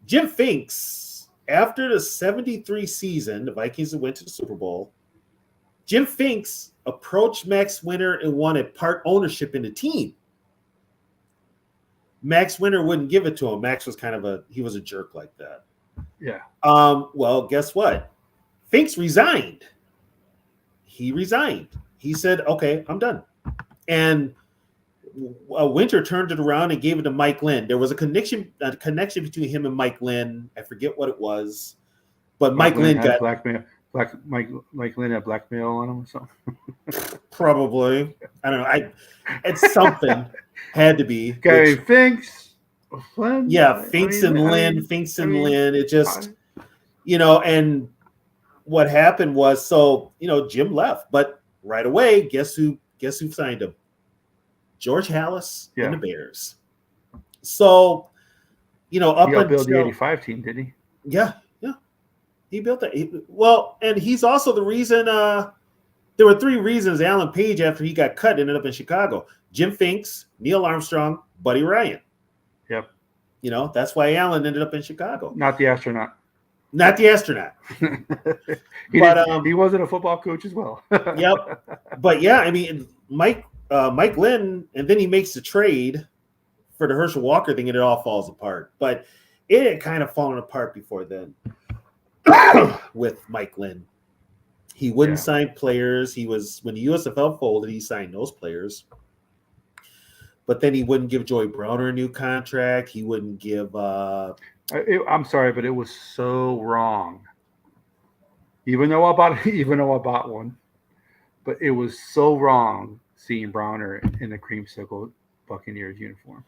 Jim Finks. After the 73 season, the Vikings went to the Super Bowl. Jim Finks approached Max Winter and wanted part ownership in the team. Max Winter wouldn't give it to him. Max was he was a jerk like that. Yeah. Well, guess what? Finks resigned. He resigned. He said, okay, I'm done. And Winter turned it around and gave it to Mike Lynn. There was a connection between him and Mike Lynn. I forget what it was, but Mike Lynn got blackmail. Mike Lynn had blackmail on him or something. Probably. I don't know. It's something. Had to be. Okay, Finks. Flynn? Yeah, Finks and Lynn. It just, and what happened was, Jim left, but right away, guess who signed him? George Halas and the Bears. So, up he until built the '85 team, did he? Yeah. He built that. And he's also the reason. There were 3 reasons Alan Page, after he got cut, ended up in Chicago: Jim Finks, Neil Armstrong, Buddy Ryan. Yep. That's why Alan ended up in Chicago. Not the astronaut. Not the astronaut. He wasn't a football coach as well. Yep. But yeah, I mean, Mike Lynn, and then he makes the trade for the Herschel Walker thing, and it all falls apart. But it had kind of fallen apart before then with Mike Lynn. He wouldn't sign players. When the USFL folded, he signed those players. But then he wouldn't give Joey Browner a new contract. He wouldn't give I'm sorry, but it was so wrong. Even though I bought one, but it was so wrong seeing Browner in the creamsicle Buccaneers uniform.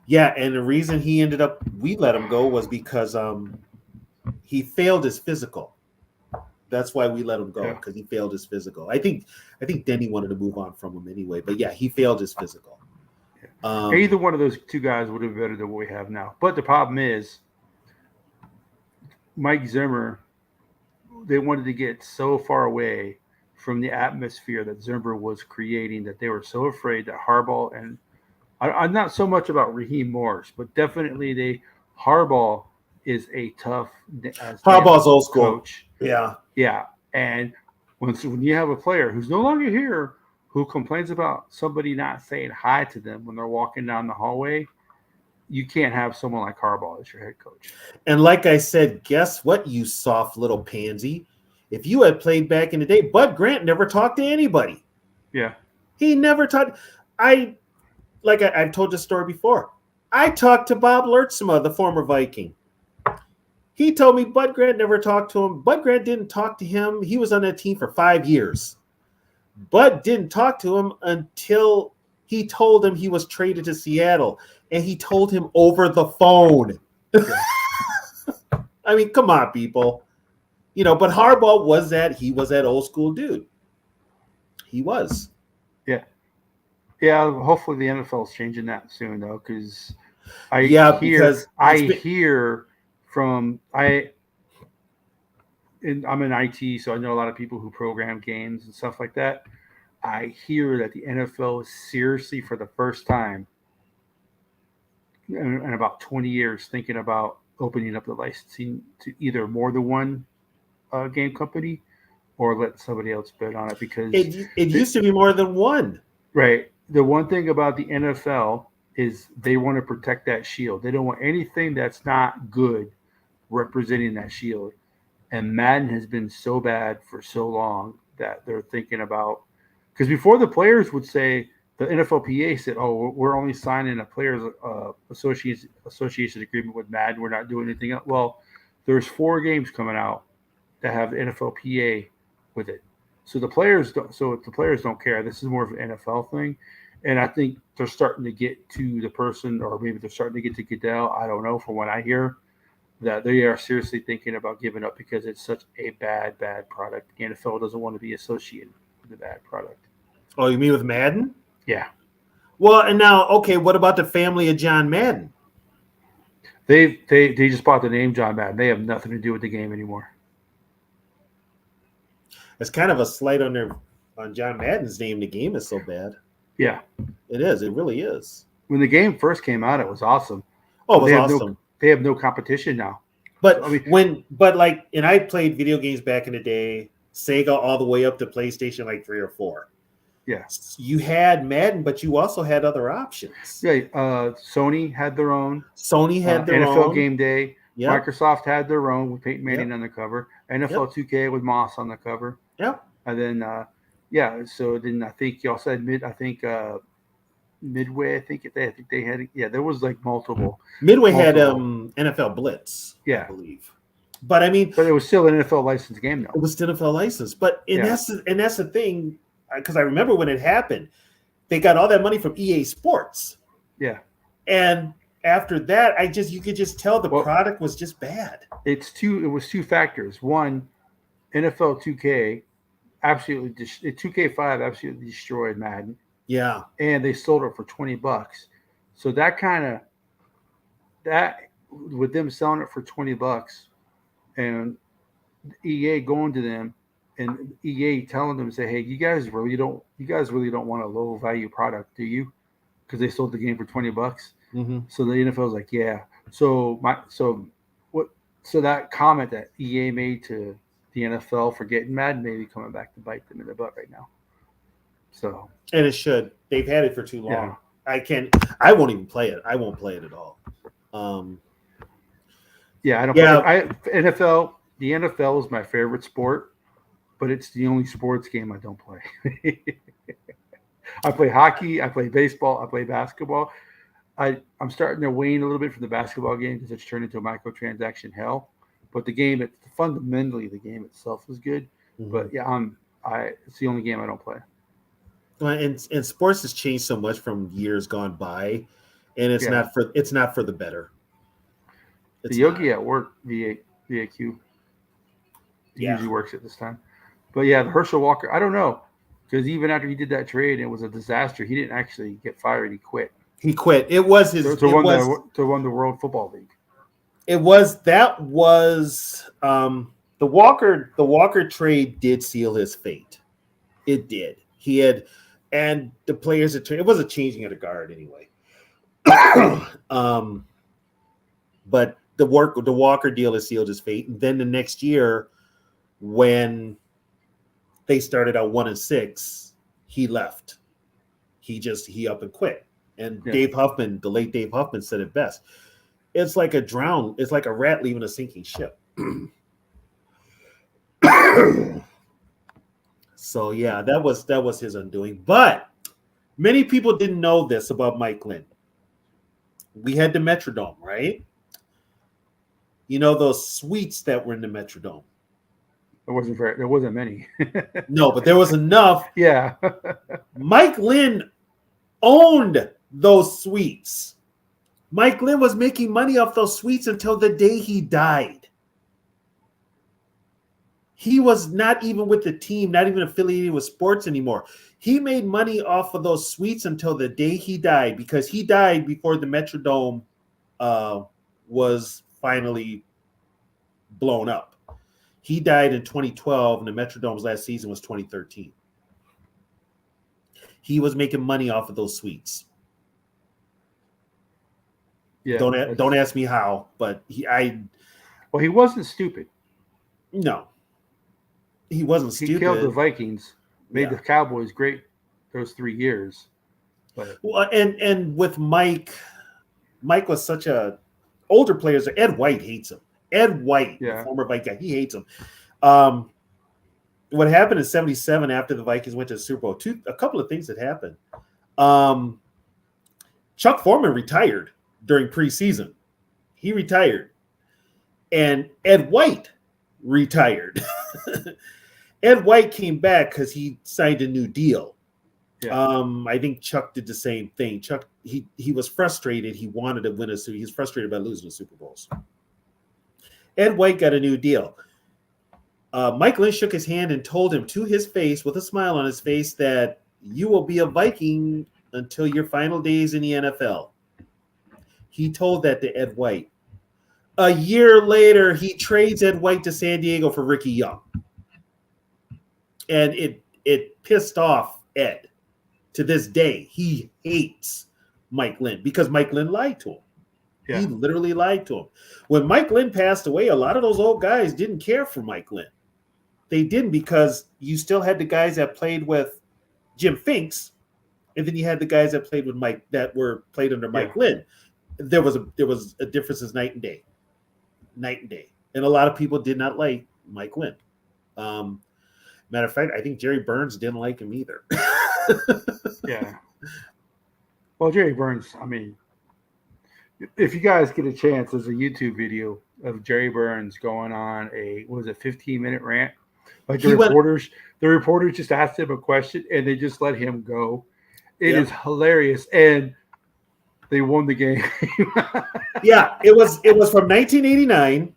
Yeah, and the reason we let him go was because he failed his physical. That's why we let him go, because he failed his physical. I think Denny wanted to move on from him anyway, but yeah, he failed his physical. Either one of those 2 guys would have been better than what we have now. But the problem is, Mike Zimmer, they wanted to get so far away from the atmosphere that Zimmer was creating that they were so afraid that Harbaugh, and I'm not so much about Raheem Morris, but definitely Harbaugh is a tough. Harbaugh's old school coach. Yeah. And when you have a player who's no longer here, who complains about somebody not saying hi to them when they're walking down the hallway, you can't have someone like Harbaugh as your head coach. And like I said, guess what, you soft little pansy? If you had played back in the day, Bud Grant never talked to anybody. Yeah. He never talked. I've told this story before. I talked to Bob Lertzema, the former Viking. He told me Bud Grant never talked to him. Bud Grant didn't talk to him. He was on that team for 5 years. Bud didn't talk to him until he told him he was traded to Seattle, and he told him over the phone. I mean, come on, people. But Harbaugh he was that old school dude. He was. Yeah. Yeah, hopefully the NFL is changing that soon, though, because I'm in IT, so I know a lot of people who program games and stuff like that. I hear that the NFL is seriously, for the first time in about 20 years, thinking about opening up the licensing to either more than one game company or let somebody else bid on it, because it used to be more than one. Right. The one thing about the NFL is they want to protect that shield. They don't want anything that's not good representing that shield. And Madden has been so bad for so long that they're thinking about, because before the players would say, the NFLPA said, "Oh, we're only signing a players association agreement with Madden. We're not doing anything else." Well, there's 4 games coming out that have the NFLPA with it. So the players don't care. This is more of an NFL thing. And I think they're starting to get to the person, or maybe they're starting to get to Goodell. I don't know, from what I hear, that they are seriously thinking about giving up because it's such a bad product. The NFL doesn't want to be associated with a bad product. Oh, you mean with Madden? Yeah. Well, and now, okay, what about the family of John Madden? They just bought the name John Madden. They have nothing to do with the game anymore. It's kind of a slight on John Madden's name. The game is so bad. Yeah. It is. It really is. When the game first came out, it was awesome. Oh, it was awesome. They have no competition now. But and I played video games back in the day. Sega all the way up to PlayStation like 3 or 4. Yeah. You had Madden, but you also had other options. Yeah. Sony had their own. Sony had their NFL own. Game Day. Yep. Microsoft had their own with Peyton Manning on the cover. NFL 2K with Moss on the cover. Yep. And then, so then I think you also had Midway. I think they had. Yeah, there was like multiple. Midway had NFL Blitz. Yeah. I believe. But I mean, but it was still an NFL licensed game, though. It was still NFL license. But that's the thing, because I remember when it happened, they got all that money from EA Sports. Yeah. And after that, you could just tell the product was just bad. It was two factors. One, NFL 2K absolutely 2K5 absolutely destroyed Madden. Yeah. And they sold it for $20. So that with them selling it for $20 and EA going to them and EA telling them, say, hey, you guys really don't want a low value product, do you? Because they sold the game for $20. Mm-hmm. So the NFL was like, yeah. So that comment that EA made to the NFL for getting Madden may be coming back to bite them in the butt right now. So. And it should. They've had it for too long. Yeah. I won't even play it. I won't play it at all. Yeah, I don't play NFL. The NFL is my favorite sport, but it's the only sports game I don't play. I play hockey, I play baseball, I play basketball. I'm starting to wane a little bit from the basketball game because it's turned into a microtransaction hell. But fundamentally, the game itself is good. Mm-hmm. But yeah, it's the only game I don't play. Well, and sports has changed so much from years gone by, and it's not for the better. The Yogi at work VAQ. He usually works at this time. But yeah, the Herschel Walker, I don't know. Because even after he did that trade and it was a disaster, he didn't actually get fired. He quit. It was his to run the World Football League. The Walker trade did seal his fate. It did. He had, and the players it was a changing of the guard anyway. But the Walker deal has sealed his fate. And then the next year, when they started out 1-6, he left. He up and quit. And Dave Huffman, the late Dave Huffman, said it best. It's like a rat leaving a sinking ship. So yeah, that was his undoing. But many people didn't know this about Mike Lynn. We had the Metrodome, right? You know those suites that were in the Metrodome. There wasn't many. No, but there was enough. Yeah. Mike Lynn owned those suites. Mike Lynn was making money off those suites until the day he died. He was not even with the team, not even affiliated with sports anymore. He made money off of those suites until the day he died, because he died before the Metrodome was finally blown up. He died in 2012, and the Metrodome's last season was 2013. He was making money off of those suites. Yeah. Don't ask me how, but he wasn't stupid. No. He wasn't stupid. He killed the Vikings, made the Cowboys great those 3 years. But and with Mike was such a older player. Ed White hates him. Ed White, the former Viking guy, he hates him. What happened in '77 after the Vikings went to the Super Bowl? A couple of things that happened. Chuck Foreman retired during preseason. He retired, and Ed White retired. Ed White came back because he signed a new deal. Yeah. I think Chuck did the same thing. Chuck, he was frustrated. He wanted to win he was frustrated by losing the Super Bowls. Ed White got a new deal. Mike Lynch shook his hand and told him to his face, with a smile on his face, that you will be a Viking until your final days in the NFL. He told that to Ed White. A year later, he trades Ed White to San Diego for Ricky Young. And it pissed off Ed. To this day, he hates Mike Lynn because Mike Lynn lied to him. Yeah. He literally lied to him. When Mike Lynn passed away, a lot of those old guys didn't care for Mike Lynn. They didn't, because you still had the guys that played with Jim Finks, and then you had the guys that played with Mike that were played under Mike Lynn. There was a difference as night and day, and a lot of people did not like Mike Lynn. Matter of fact, I think Jerry Burns didn't like him either. Yeah. Well, Jerry Burns, I mean, if you guys get a chance, there's a YouTube video of Jerry Burns going on a 15-minute rant. Like the reporters just asked him a question and they just let him go. It is hilarious, and they won the game. Yeah, it was from 1989.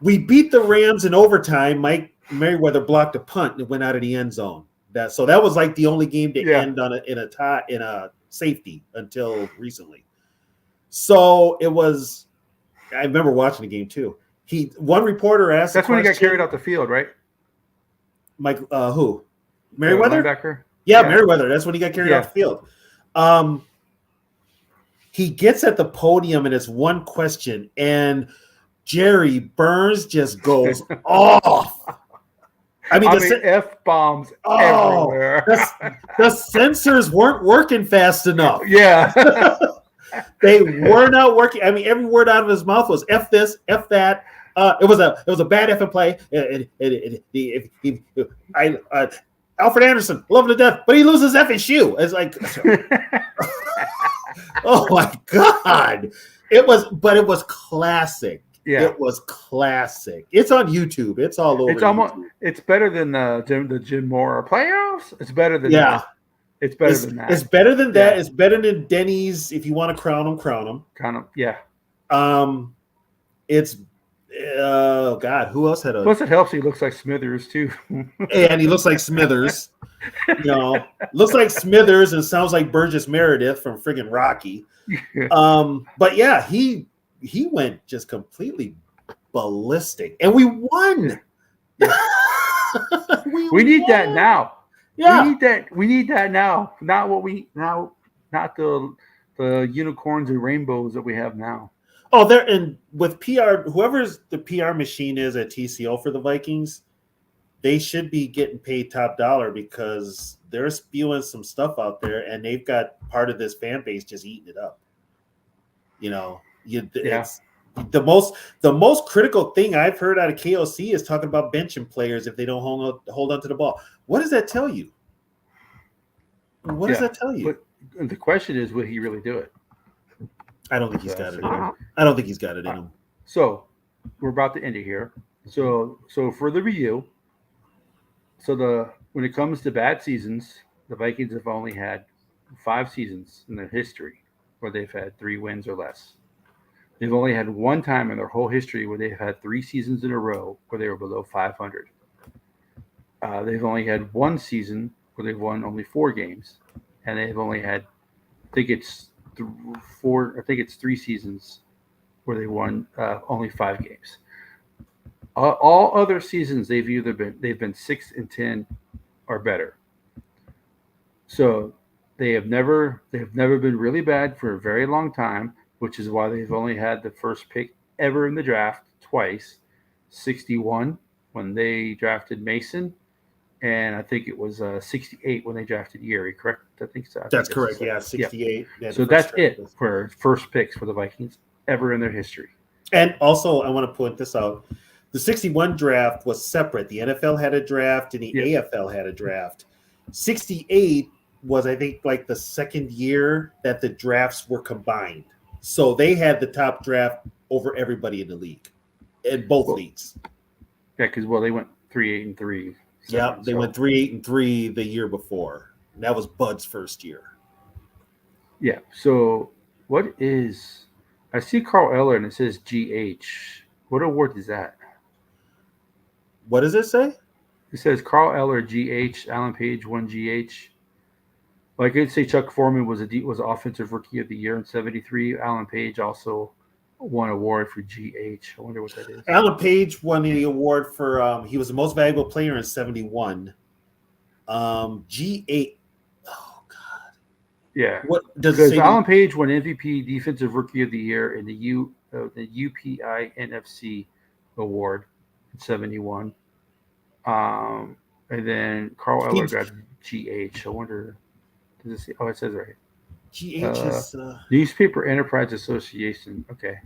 We beat the Rams in overtime. Mike Merriweather blocked a punt and it went out of the end zone. That was like the only game to end on in a safety until recently. So it was. I remember watching the game too. One reporter asked. That's when he got carried off the field, right? Mike, who? Merriweather? Linebacker? Yeah, Merriweather. That's when he got carried off the field. He gets at the podium and it's one question, and Jerry Burns just goes off. I mean F-bombs everywhere. The sensors weren't working fast enough. Yeah. They were not working. I mean, every word out of his mouth was F this, F that. It was a bad effing play. Alfred Anderson, love him to death, but he loses effing shoe. It's like, oh my God. It was classic. Yeah. It was classic. It's on YouTube. It's all over. YouTube. It's better than the Jim Moore playoffs. It's better than that. It's better than that. It's better than that. It's better than Denny's. If you want to crown him, crown him. Crown him. Yeah. It's God. Who else had a? Plus, it helps. He looks like Smithers too. And he looks like Smithers. Looks like Smithers and sounds like Burgess Meredith from friggin' Rocky. But yeah, he went just completely ballistic, and we won. we need that now. Yeah, we need that now. Not the unicorns and rainbows that we have now. Oh, and with PR, whoever's the PR machine is at TCO for the Vikings, they should be getting paid top dollar because they're spewing some stuff out there, and they've got part of this fan base just eating it up. It's the most critical thing I've heard out of KOC is talking about benching players if they don't hold on to the ball. What does that tell you? What does that tell you? But the question is, will he really do it? I don't think he's got it in him. I don't think he's got it in him. So we're about to end it here. So for the review, when it comes to bad seasons, the Vikings have only had 5 seasons in their history where they've had 3 wins or less. They've only had one time in their whole history where they've had 3 seasons in a row where they were below 500. They've only had one season where they've won only 4 games, and they've only had, I think it's 3 seasons where they won only 5 games. All other seasons they've been 6-10 or better. So they have never been really bad for a very long time, which is why they've only had the first pick ever in the draft twice, 61 when they drafted Mason, and I think it was 68 when they drafted Yeri, correct? I think so. That's correct. Yeah, 68. Yeah. So that's it for first picks for the Vikings ever in their history. And also, I want to point this out. The 61 draft was separate. The NFL had a draft and the AFL had a draft. 68 was, I think, like the second year that the drafts were combined. So they had the top draft over everybody in the league, in both leagues. Yeah, because they went 3-8-3. Yeah, they went 3-8-3 the year before. And that was Bud's first year. Yeah. So I see Carl Eller and it says GH. What award is that? What does it say? It says Carl Eller GH, Alan Page won GH. Like I could say Chuck Foreman was offensive rookie of the year in 73. Alan Page also won an award for GH. I wonder what that is. Alan Page won the award for he was the most valuable player in 71. G8. Oh God. Yeah. What does because it say? Alan Page won MVP Defensive Rookie of the Year in the UPI NFC award in 71. And then Carl Eller He- got GH. I wonder. Does it say? Oh, it says right. GH Uh, is Newspaper Enterprise Association. Okay.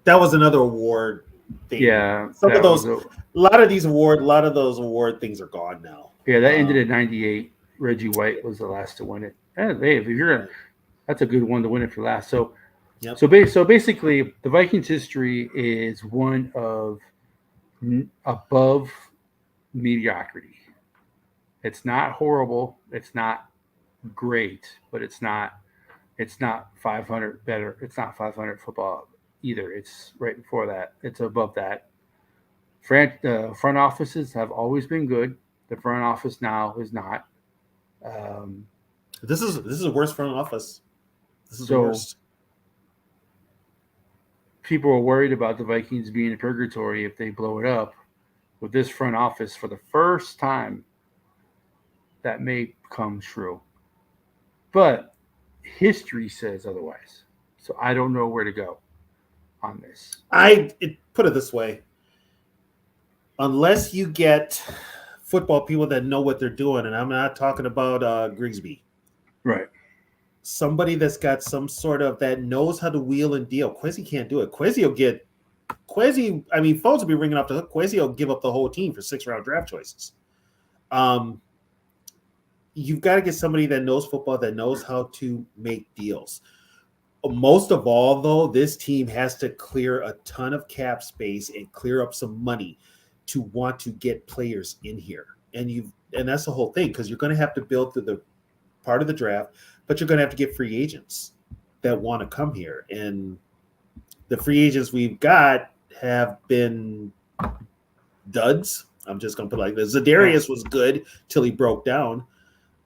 that was another award thing. Yeah, Some of that was those, a lot of those award things are gone now. yeah, that ended in '98. Reggie White was the last to win it. And hey, if you're gonna, that's a good one to win it for last. So, Yep. so basically, the Vikings' history is one of above mediocrity. It's not horrible. It's not great, but it's not 500 better. It's not 500 football either. It's right before that. It's above that. Front offices have always been good. The front office now is not. Um, This is the worst front office. This is the so worst. people are worried about the Vikings being in purgatory if they blow it up. With this front office, for the first time, that may come true. But history says otherwise. So I don't know where to go on this. Put it this way: unless you get football people that know what they're doing, and I'm not talking about Grigsby, Right. somebody that's got some sort of that knows how to wheel and deal. Quezzy can't do it. Quezzy will get Quezzy. I mean, phones will be ringing off the hook. Quezzy will give up the whole team for 6-round draft choices. You've got to get somebody that knows football, that knows how to make deals. Most of all, though, this team has to clear a ton of cap space and clear up some money to want to get players in here. And that's the whole thing, because you're going to have to build through the part of the draft, but you're going to have to get free agents that want to come here. And the free agents we've got have been duds. I'm just going to put it like this. Zadarius was good till he broke down,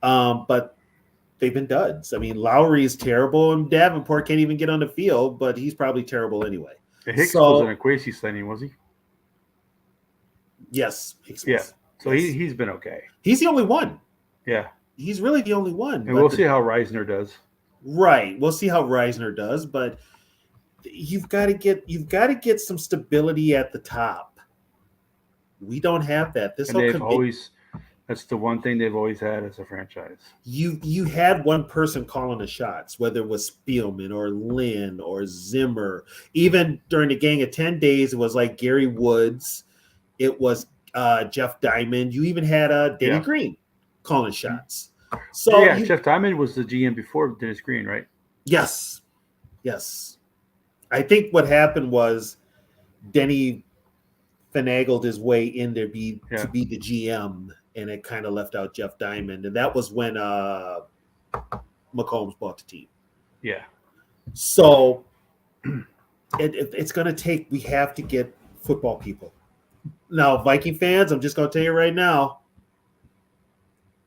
but they've been duds. I mean, Lowry is terrible, and Davenport can't even get on the field, but he's probably terrible anyway. Hicks was an Equasi signing, was he? Yes. Hicks Yeah. was. So Yes. he's been okay. He's the only one. Yeah. He's really the only one. And we'll see how Reisner does. Right. We'll see how Reisner does, but you've got to get some stability at the top. We don't have that. That's the one thing they've always had as a franchise. You had one person calling the shots, whether it was Spielman or Lynn or Zimmer. Even during the Gang of 10 days, it was like Gary Woods. It was Jeff Diamond. You even had Denny Green calling shots. So yeah, Jeff Diamond was the GM before Dennis Green, right? Yes. I think what happened was Denny finagled his way in there to be the GM, and it kind of left out Jeff Diamond, and that was when McCombs bought the team. Yeah. So it's going to take. We have to get football people. Now, Viking fans, I'm just going to tell you right now,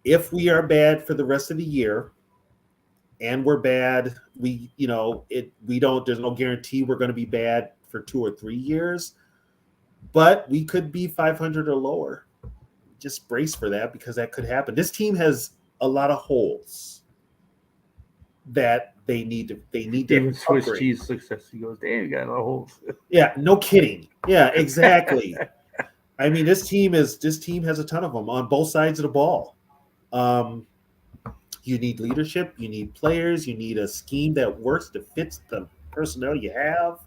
if we are bad for the rest of the year, and we're bad, there's no guarantee we're going to be bad for 2 or 3 years, but we could be 500 or lower. Just brace for that, because that could happen. This team has a lot of holes that they need to Even Swiss upgrade. cheese success. He goes, damn, you got a lot of holes. Yeah, no kidding. Yeah, exactly. I mean, this team has a ton of them on both sides of the ball. You need leadership, you need players, you need a scheme that works, that fits the personnel you have.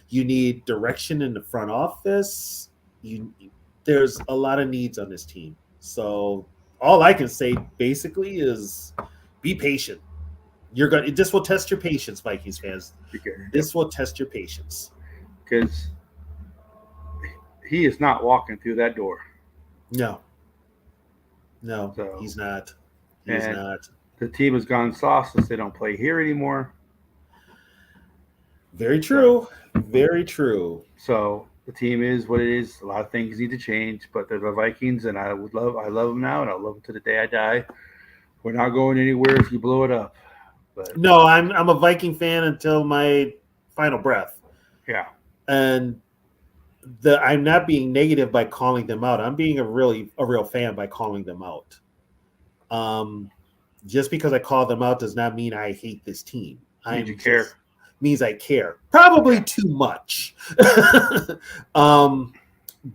You need direction in the front office. There's a lot of needs on this team. So all I can say basically is be patient. This will test your patience, Vikings fans. This will test your patience. Because he is not walking through that door. No, he's not. He's not. The team has gone soft since they don't play here anymore. Very true. Very true. So the team is what it is. A lot of things need to change, but they're the Vikings, and I love them now, and I'll love them to the day I die. We're not going anywhere if you blow it up. But no, I'm a Viking fan until my final breath. Yeah. And I'm not being negative by calling them out. I'm being a real fan by calling them out. Just because I call them out does not mean I hate this team. Means I care. Probably too much.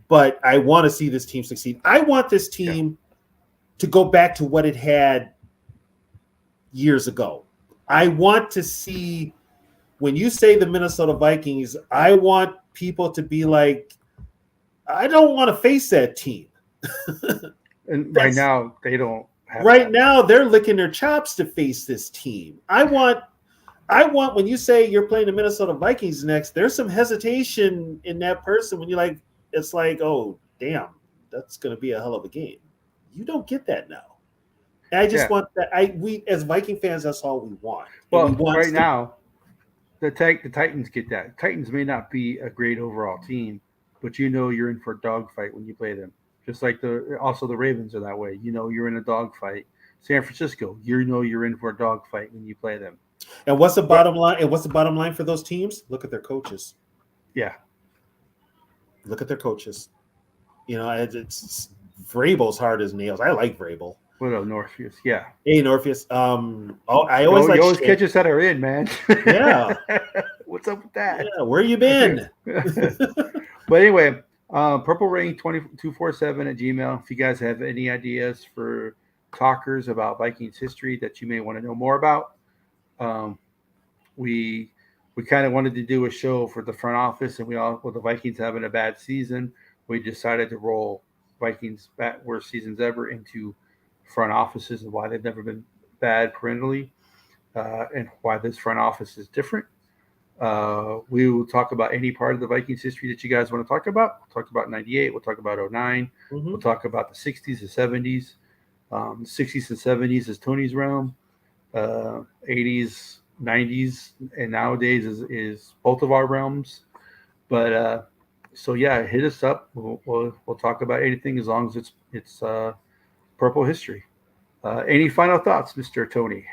but I want to see this team succeed. I want this team to go back to what it had years ago. I want to see, when you say the Minnesota Vikings, I want people to be like, I don't want to face that team. And right now, they don't have Right that. now, they're licking their chops to face this team. I want when you say you're playing the Minnesota Vikings next, there's some hesitation in that person when you're like, it's like, oh, damn, that's going to be a hell of a game. You don't get that now. And I just want that. We as Viking fans, that's all we want. Well, And we want right now, the Titans get that. Titans may not be a great overall team, but you're in for a dogfight when you play them. Just like the Ravens are that way. You're in a dogfight. San Francisco, you're in for a dogfight when you play them. And what's the bottom line? And what's the bottom line for those teams? Look at their coaches. Yeah. Look at their coaches. It's Vrabel's hard as nails. I like Vrabel. What up, Northeast? Yeah. Hey, Northeast. I always you always Shane. catch us that are in, man. Yeah. What's up with that? Yeah, where you been? But anyway, Purple Rain 2247 at Gmail. If you guys have any ideas for talkers about Vikings history that you may want to know more about, we kind of wanted to do a show for the front office, and with the Vikings having a bad season, we decided to roll Vikings worst seasons ever into front offices and why they've never been bad perennially, and why this front office is different. We will talk about any part of the Vikings history that you guys want to talk about. We'll talk about 98. We'll talk about 09. Mm-hmm. We'll talk about the 60s, the 70s. 60s and 70s is Tony's realm. 80s, 90s, and nowadays is both of our realms. But so yeah, hit us up. We'll talk about anything as long as it's purple history. Any final thoughts, Mr. Tony?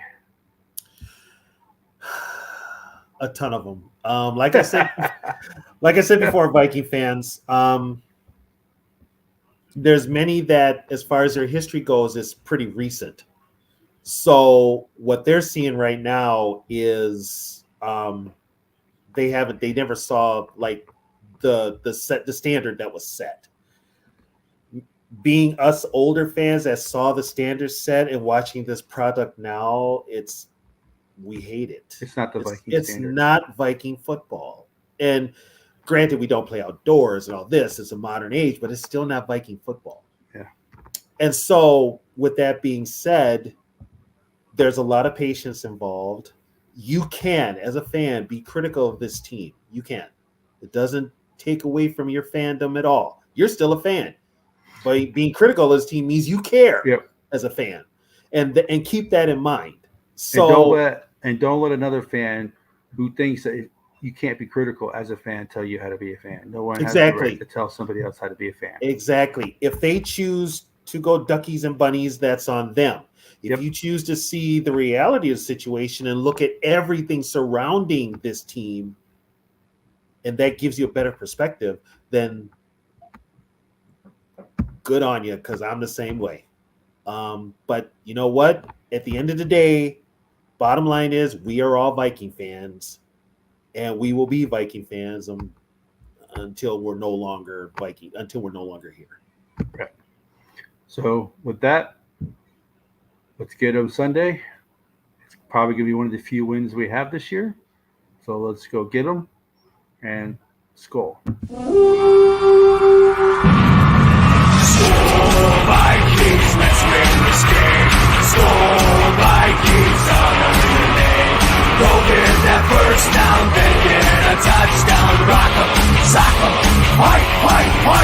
A ton of them. Like I said before, Viking fans, there's many that, as far as their history goes, is pretty recent. So what they're seeing right now is they never saw like the standard that was set. Being us older fans that saw the standard set and watching this product now, we hate it. It's not the Viking It's standard. not Viking football. And granted, we don't play outdoors and all this. It's a modern age, but it's still not Viking football. Yeah. And so with that being said, there's a lot of patience involved. You can, as a fan, be critical of this team. You can. It doesn't take away from your fandom at all. You're still a fan. But being critical of this team means you care as a fan. And keep that in mind. So And don't let another fan who thinks that you can't be critical as a fan tell you how to be a fan. No one has the right to tell somebody else how to be a fan. Exactly. If they choose to go duckies and bunnies, that's on them. If you choose to see the reality of the situation and look at everything surrounding this team, and that gives you a better perspective, then good on you, because I'm the same way. But you know what? At the end of the day, bottom line is we are all Viking fans, and we will be Viking fans until we're no longer here. Okay. So with that, let's get on Sunday. It's probably going to be one of the few wins we have this year. So let's go get them and skull. Vikings, let's win this game. Skull Vikings, honor the name. Go get that first down, then get a touchdown. Rock 'em, sock 'em, fight, fight, fight.